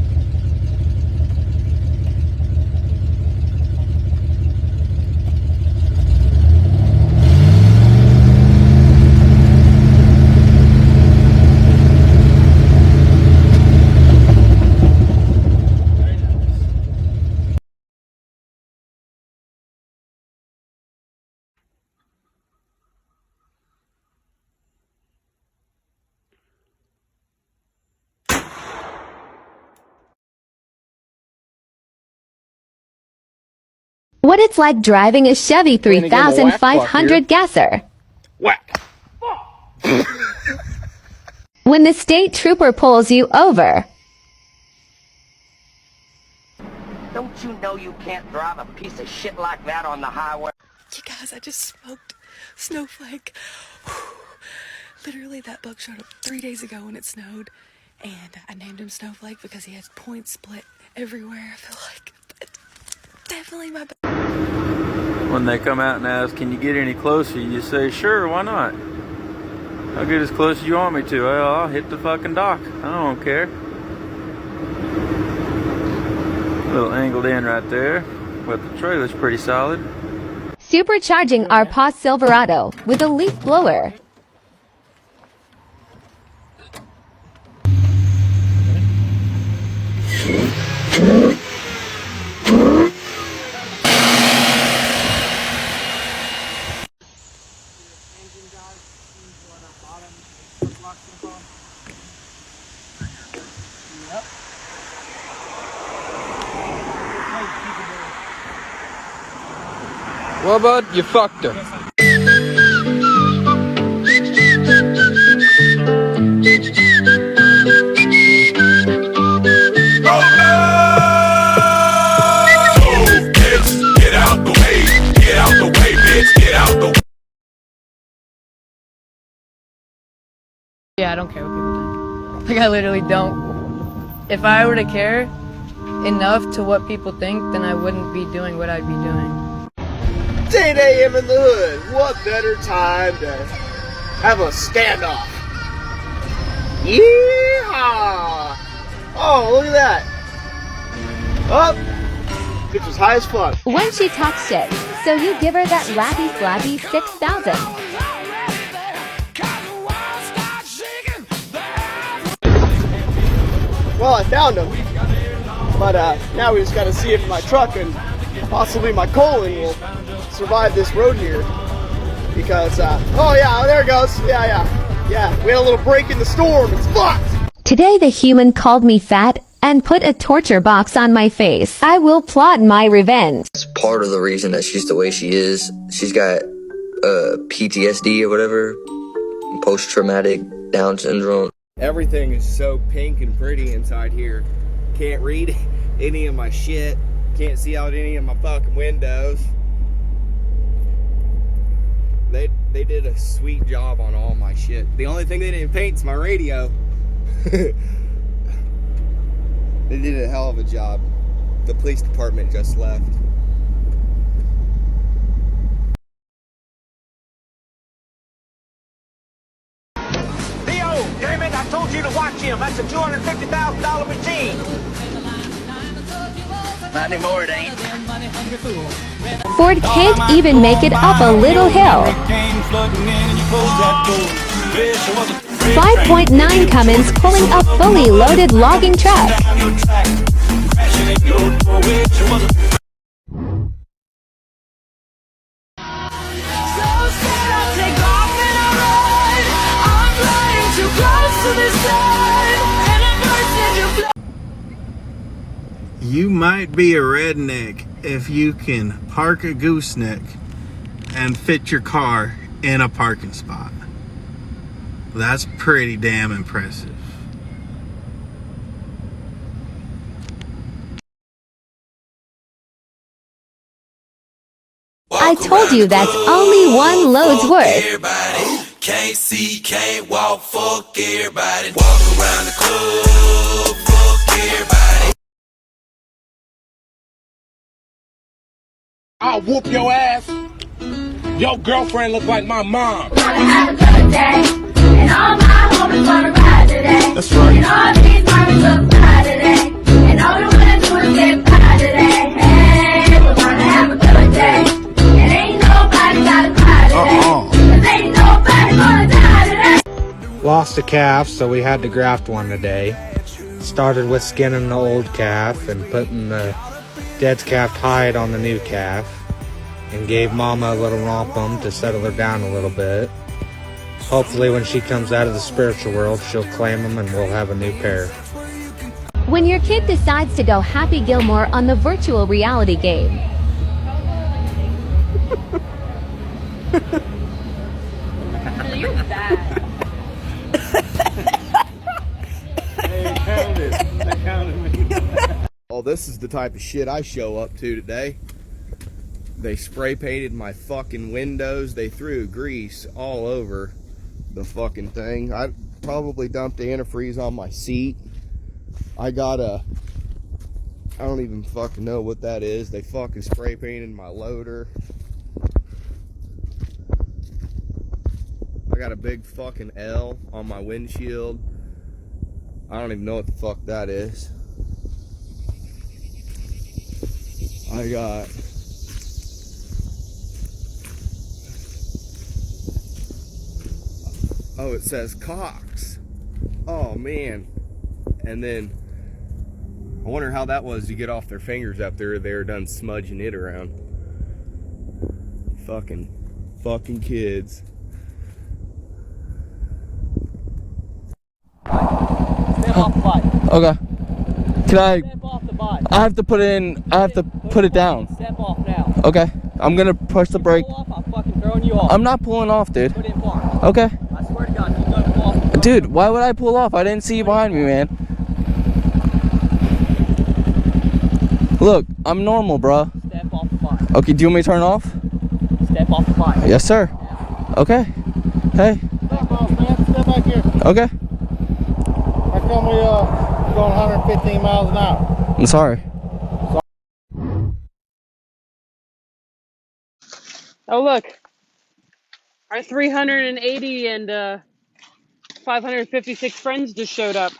What it's like driving a Chevy 3500 gasser. Whack! When the state trooper pulls you over. Don't you know you can't drive a piece of shit like that on the highway? You guys, I just smoked snowflake. Literally, that bug showed up 3 days ago when it snowed, and I named him Snowflake because he has points split everywhere. I feel like it's definitely my bad. When they come out and ask, can you get any closer? You say, sure, why not? I'll get as close as you want me to. Well, I'll hit the fucking dock. I don't care. A little angled in right there. but the trailer's pretty solid. Supercharging our POS Silverado with a leaf blower. Well, bud, you fucked her. Yeah, I don't care what people think. Like, I literally don't. If I were to care enough to what people think, then I wouldn't be doing what I'd be doing. 10 a.m. in the hood. What better time to have a standoff? Yeehaw! Oh, look at that. Up. Bitch was high as fuck. When she talks shit, so you give her that lappy slappy 6,000. Well, I found him. But now we just gotta see if my truck and possibly my colon will survive this road here. Because, oh yeah, there it goes. Yeah, we had a little break in the storm. It's fucked. Today the human called me fat and put a torture box on my face. I will plot my revenge. That's part of the reason that she's the way she is. She's got PTSD or whatever, post-traumatic Down syndrome. Everything is so pink and pretty inside here. Can't read any of my shit. Can't see out any of my fucking windows. They did a sweet job on all my shit. The only thing they didn't paint is my radio. They did a hell of a job. The police department just left. Theo, damn it, I told you to watch him. That's a $250,000 machine. Not anymore, it ain't. Ford can't even make it up a little hill. 5.9 Cummins pulling a fully loaded logging truck. You might be a redneck if you can park a gooseneck and fit your car in a parking spot. That's pretty damn impressive. I told you that's only one load's worth. Can't see, can't walk, fuck everybody. Walk around the club, fuck everybody. I'll whoop your ass. Your girlfriend look like my mom. And all my homies wanna ride today. That's right. And all these mommies look fly today. And all we wanna do is get by today. Hey, we're gonna have a good day. And ain't nobody gotta cry today. 'Cause ain't nobody gonna die today. Lost a calf, so we had to graft one today. Started with skinning the old calf and putting the dead calf hide on the new calf. And gave Mama a little rompum to settle her down a little bit. Hopefully when she comes out of the spiritual world, she'll claim them and we'll have a new pair. When your kid decides to go Happy Gilmore on the virtual reality game. You're bad. Oh, this is the type of shit I show up to today. They spray painted my fucking windows. They threw grease all over the fucking thing. I probably dumped antifreeze on my seat. I got I don't even fucking know what that is. They fucking spray painted my loader. I got a big fucking L on my windshield. I don't even know what the fuck that is. I got oh, it says Cox. Oh man. And then I wonder how that was to get off their fingers after they were done smudging it around. Fucking kids. Step off the bike. Okay. Can I? Step off the bike. I have to put it down. Step off now. Okay. I'm gonna push the brake. Pull off, I'm fucking throwing you off. I'm not pulling off, dude. Put it in park. Okay. I swear to God, if you don't pull off. Dude, why would I pull off? I didn't see you behind me, man. Look, I'm normal, bro. Step off the bike. Okay, do you want me to turn off? Step off the bike. Yes, sir. Okay. Hey. Step off, man. Step back here. Okay. How come we going 115 miles an hour? I'm sorry. Oh, look. Our 380 and 556 friends just showed up.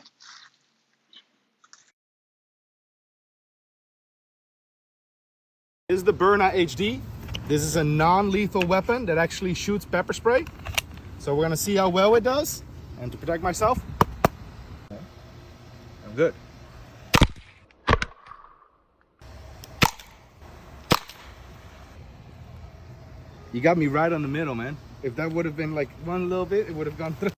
This is the Burna HD. This is a non-lethal weapon that actually shoots pepper spray. So we're gonna see how well it does. And to protect myself, I'm good. You got me right on the middle, man. If that would have been like one little bit, it would have gone through.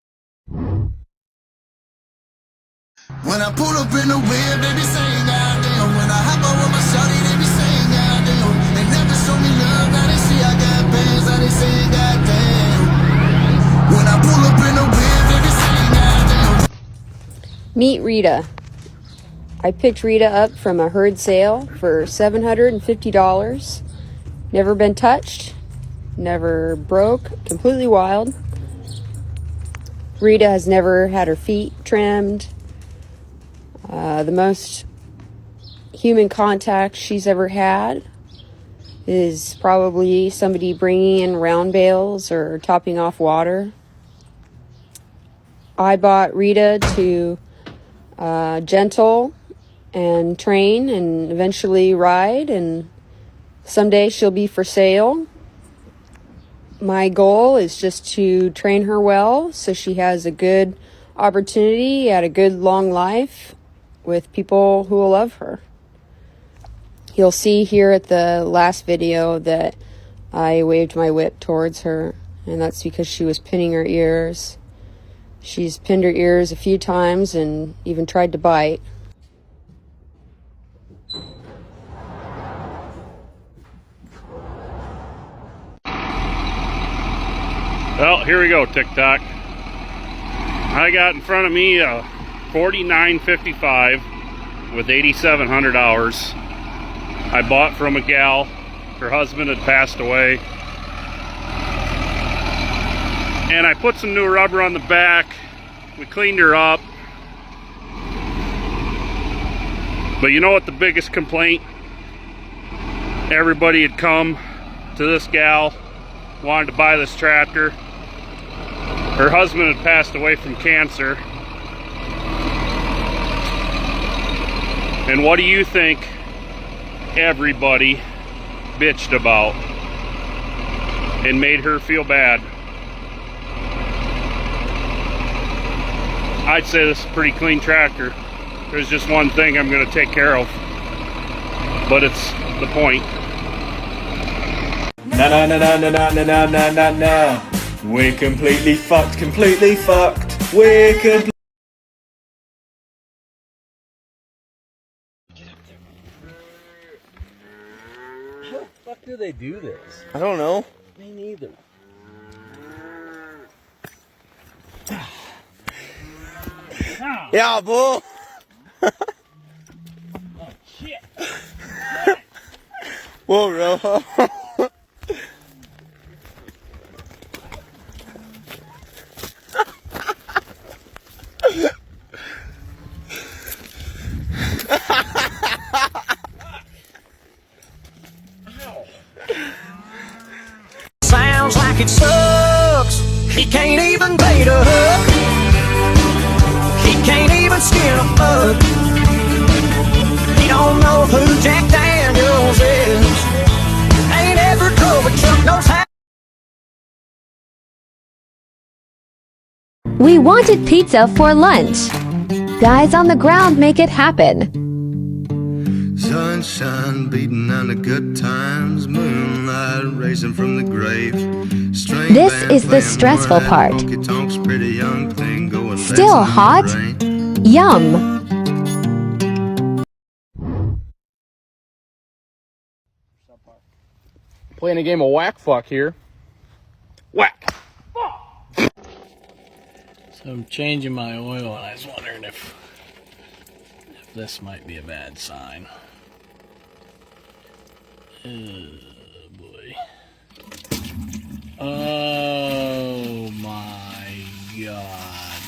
When I pull up in the whip, they be saying goddamn. When I hop up with my shawty, they be saying goddamn. They never show me love, now they see I got bands, now they saying goddamn. When I pull up in the whip, they be saying goddamn. Meet Rita. I picked Rita up from a herd sale for $750. Never been touched, never broke, completely wild. Rita has never had her feet trimmed. The most human contact she's ever had is probably somebody bringing in round bales or topping off water. I bought Rita to gentle and train and eventually ride, and someday she'll be for sale. My goal is just to train her well so she has a good opportunity at a good long life with people who will love her. You'll see here at the last video that I waved my whip towards her, and that's because she was pinning her ears. She's pinned her ears a few times and even tried to bite. Well, here we go, Tik Tok. I got in front of me a 4955 with 8,700 hours. I bought from a gal. Her husband had passed away. And I put some new rubber on the back. We cleaned her up. But you know what the biggest complaint? Everybody had come to this gal, wanted to buy this tractor. Her husband had passed away from cancer. And what do you think everybody bitched about and made her feel bad? I'd say this is a pretty clean tractor. There's just one thing I'm going to take care of, but it's the point. No, no, no, no, no, no, no, no, no, no, no. We're completely fucked, completely fucked. We're completely... How the fuck do they do this? I don't know. Me neither. Yeah, bull. Oh, shit. Whoa, bro. Sounds like it sucks. He can't even bait a hook. He can't even skin a bug. He don't know who Jack Daniels is. We wanted pizza for lunch. Guys on the ground make it happen. Sunshine beating on the good times, moonlight racing from the grave. This is the stressful part. Still hot? Yum. Playing a game of whack fuck here. Whack! So I'm changing my oil, and I was wondering if this might be a bad sign. Oh boy. Oh my god.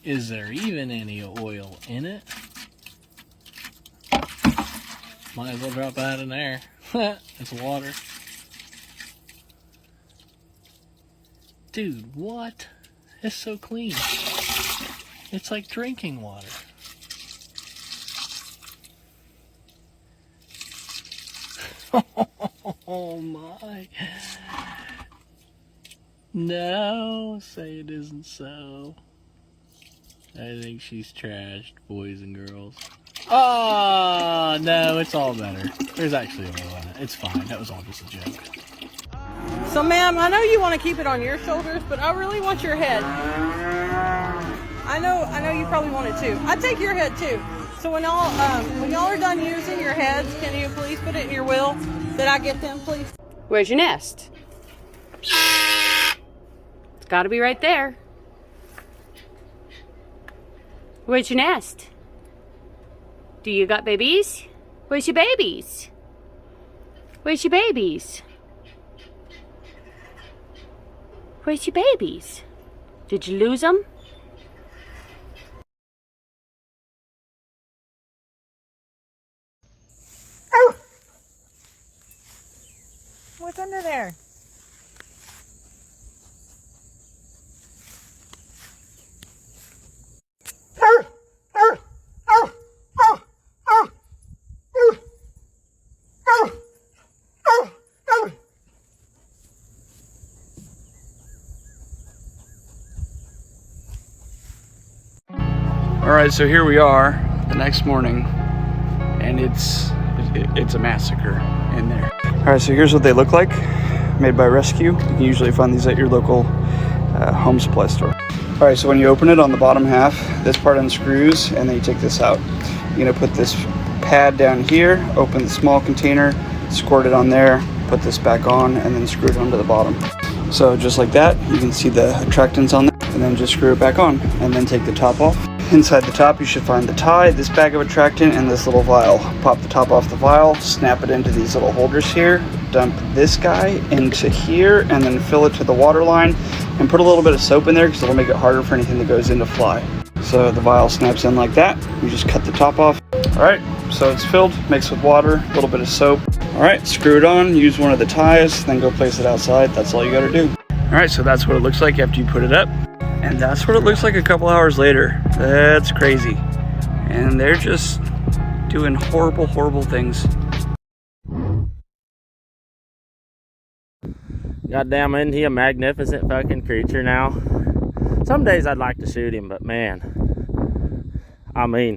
Is there even any oil in it? Might as well drop that in there. It's water. Dude, what? It's so clean. It's like drinking water. Oh my. No, say it isn't so. I think she's trashed, boys and girls. Oh, no, it's all better. There's actually oil in it. It's fine. That was all just a joke. So, ma'am, I know you want to keep it on your shoulders, but I really want your head. I know you probably want it too. I take your head too. So when y'all are done using your heads, can you please put it in your will that I get them, please? Where's your nest? It's got to be right there. Where's your nest? Do you got babies? Where's your babies? Where's your babies? Where's your babies? Did you lose them? What's under there? Alright, so here we are the next morning, and it's a massacre in there. Alright, so here's what they look like, made by Rescue. You can usually find these at your local home supply store. Alright, so when you open it, on the bottom half, this part unscrews, and then you take this out. You're going to put this pad down here, open the small container, squirt it on there, put this back on, and then screw it onto the bottom. So just like that, you can see the attractants on there, and then just screw it back on, and then take the top off. Inside the top, you should find the tie, this bag of attractant, and this little vial. Pop the top off the vial, snap it into these little holders here, dump this guy into here, and then fill it to the water line, and put a little bit of soap in there because it'll make it harder for anything that goes in to fly. So the vial snaps in like that. You just cut the top off. Alright, so it's filled, mixed with water, a little bit of soap. Alright, screw it on, use one of the ties, then go place it outside. That's all you gotta do. Alright, so that's what it looks like after you put it up. And that's what it looks like a couple hours later. That's crazy. And they're just doing horrible, horrible things. Goddamn, isn't he a magnificent fucking creature now? Some days I'd like to shoot him, but man, I mean.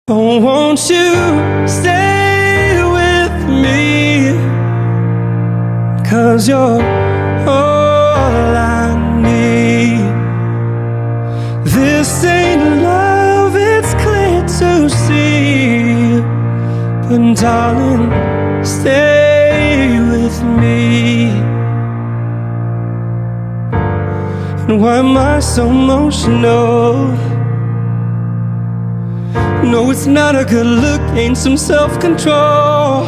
Oh, won't you stay with me? 'Cause you're all I need. This ain't love, it's clear to see. But darling, stay with me. And why am I so emotional? No, it's not a good look, ain't some self-control.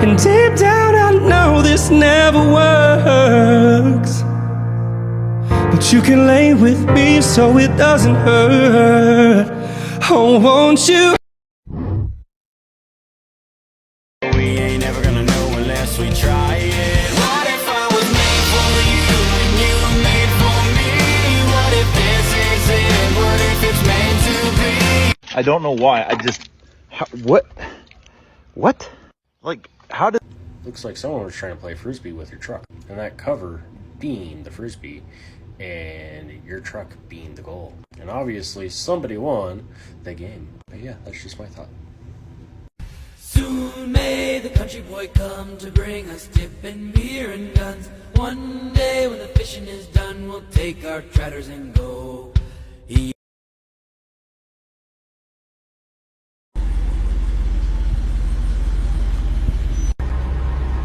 And deep down I know this never works, but you can lay with me so it doesn't hurt. Oh, won't you? We ain't never gonna know unless we try it. What if I was made I don't know why. I just, what? Like, how did? Looks like someone was trying to play frisbee with your truck, and that cover being the frisbee, and your truck being the goal. And obviously, somebody won the game. But yeah, that's just my thought. Soon may the country boy come to bring us dip and beer and guns. One day when the fishing is done, we'll take our trotters and go.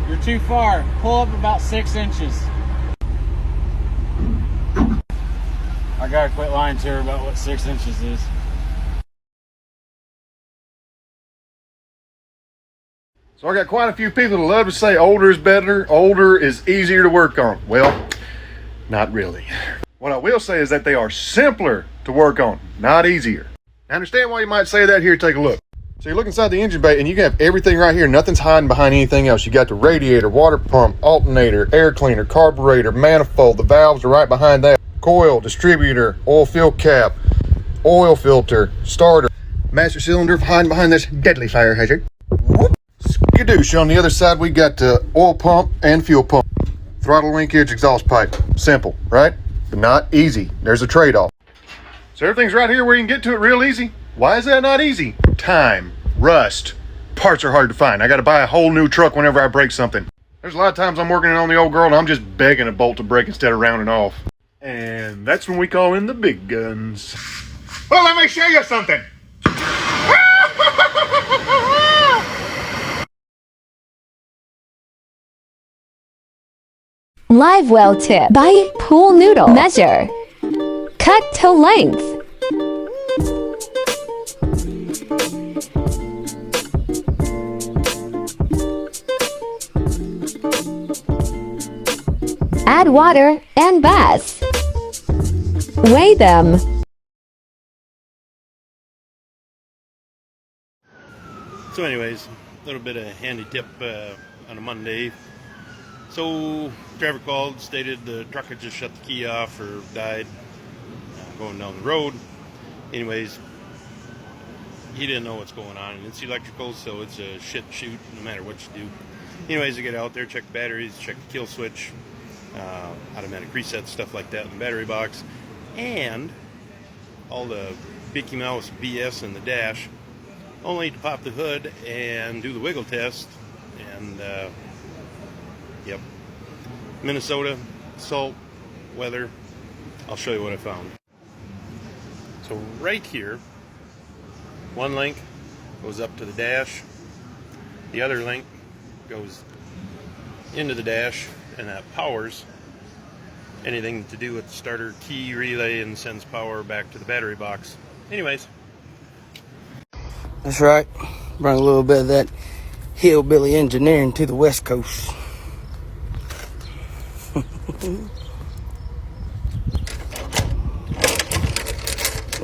You're too far. Pull up about 6 inches. I gotta quit lying to her about what 6 inches is. So I got quite a few people that love to say older is better, older is easier to work on. Well, not really. What I will say is that they are simpler to work on, not easier. I understand why you might say that. Here, take a look. So you look inside the engine bay and you can have everything right here. Nothing's hiding behind anything else. You got the radiator, water pump, alternator, air cleaner, carburetor, manifold. The valves are right behind that. Coil, distributor, oil fill cap, oil filter, starter, master cylinder hiding behind this deadly fire hazard. Skadoosh. On the other side, we got oil pump and fuel pump. Throttle linkage, exhaust pipe. Simple, right? But not easy. There's a trade-off. So everything's right here where you can get to it real easy. Why is that not easy? Time, rust, parts are hard to find. I got to buy a whole new truck whenever I break something. There's a lot of times I'm working on the old girl and I'm just begging a bolt to break instead of rounding off. And that's when we call in the big guns. Well, let me show you something. Live well tip. Buy pool noodle. Measure. Cut to length. Add water and bass. Weigh them. So anyways, a little bit of handy tip on a Monday. So driver called, stated the truck had just shut the key off or died going down the road. Anyways, he didn't know what's going on, and it's electrical, so it's a shit shoot no matter what you do. Anyways, I get out there, check the batteries, check the kill switch, automatic reset, stuff like that in the battery box, and all the Mickey Mouse BS in the dash, only to pop the hood and do the wiggle test. And yep, Minnesota, salt, weather. I'll show you what I found. So right here, one link goes up to the dash, the other link goes into the dash, and that powers anything to do with the starter key relay and sends power back to the battery box. Anyways. That's right. Bring a little bit of that hillbilly engineering to the West Coast.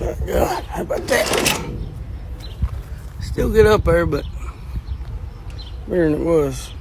Oh God, how about that? Still get up there, but better than it was.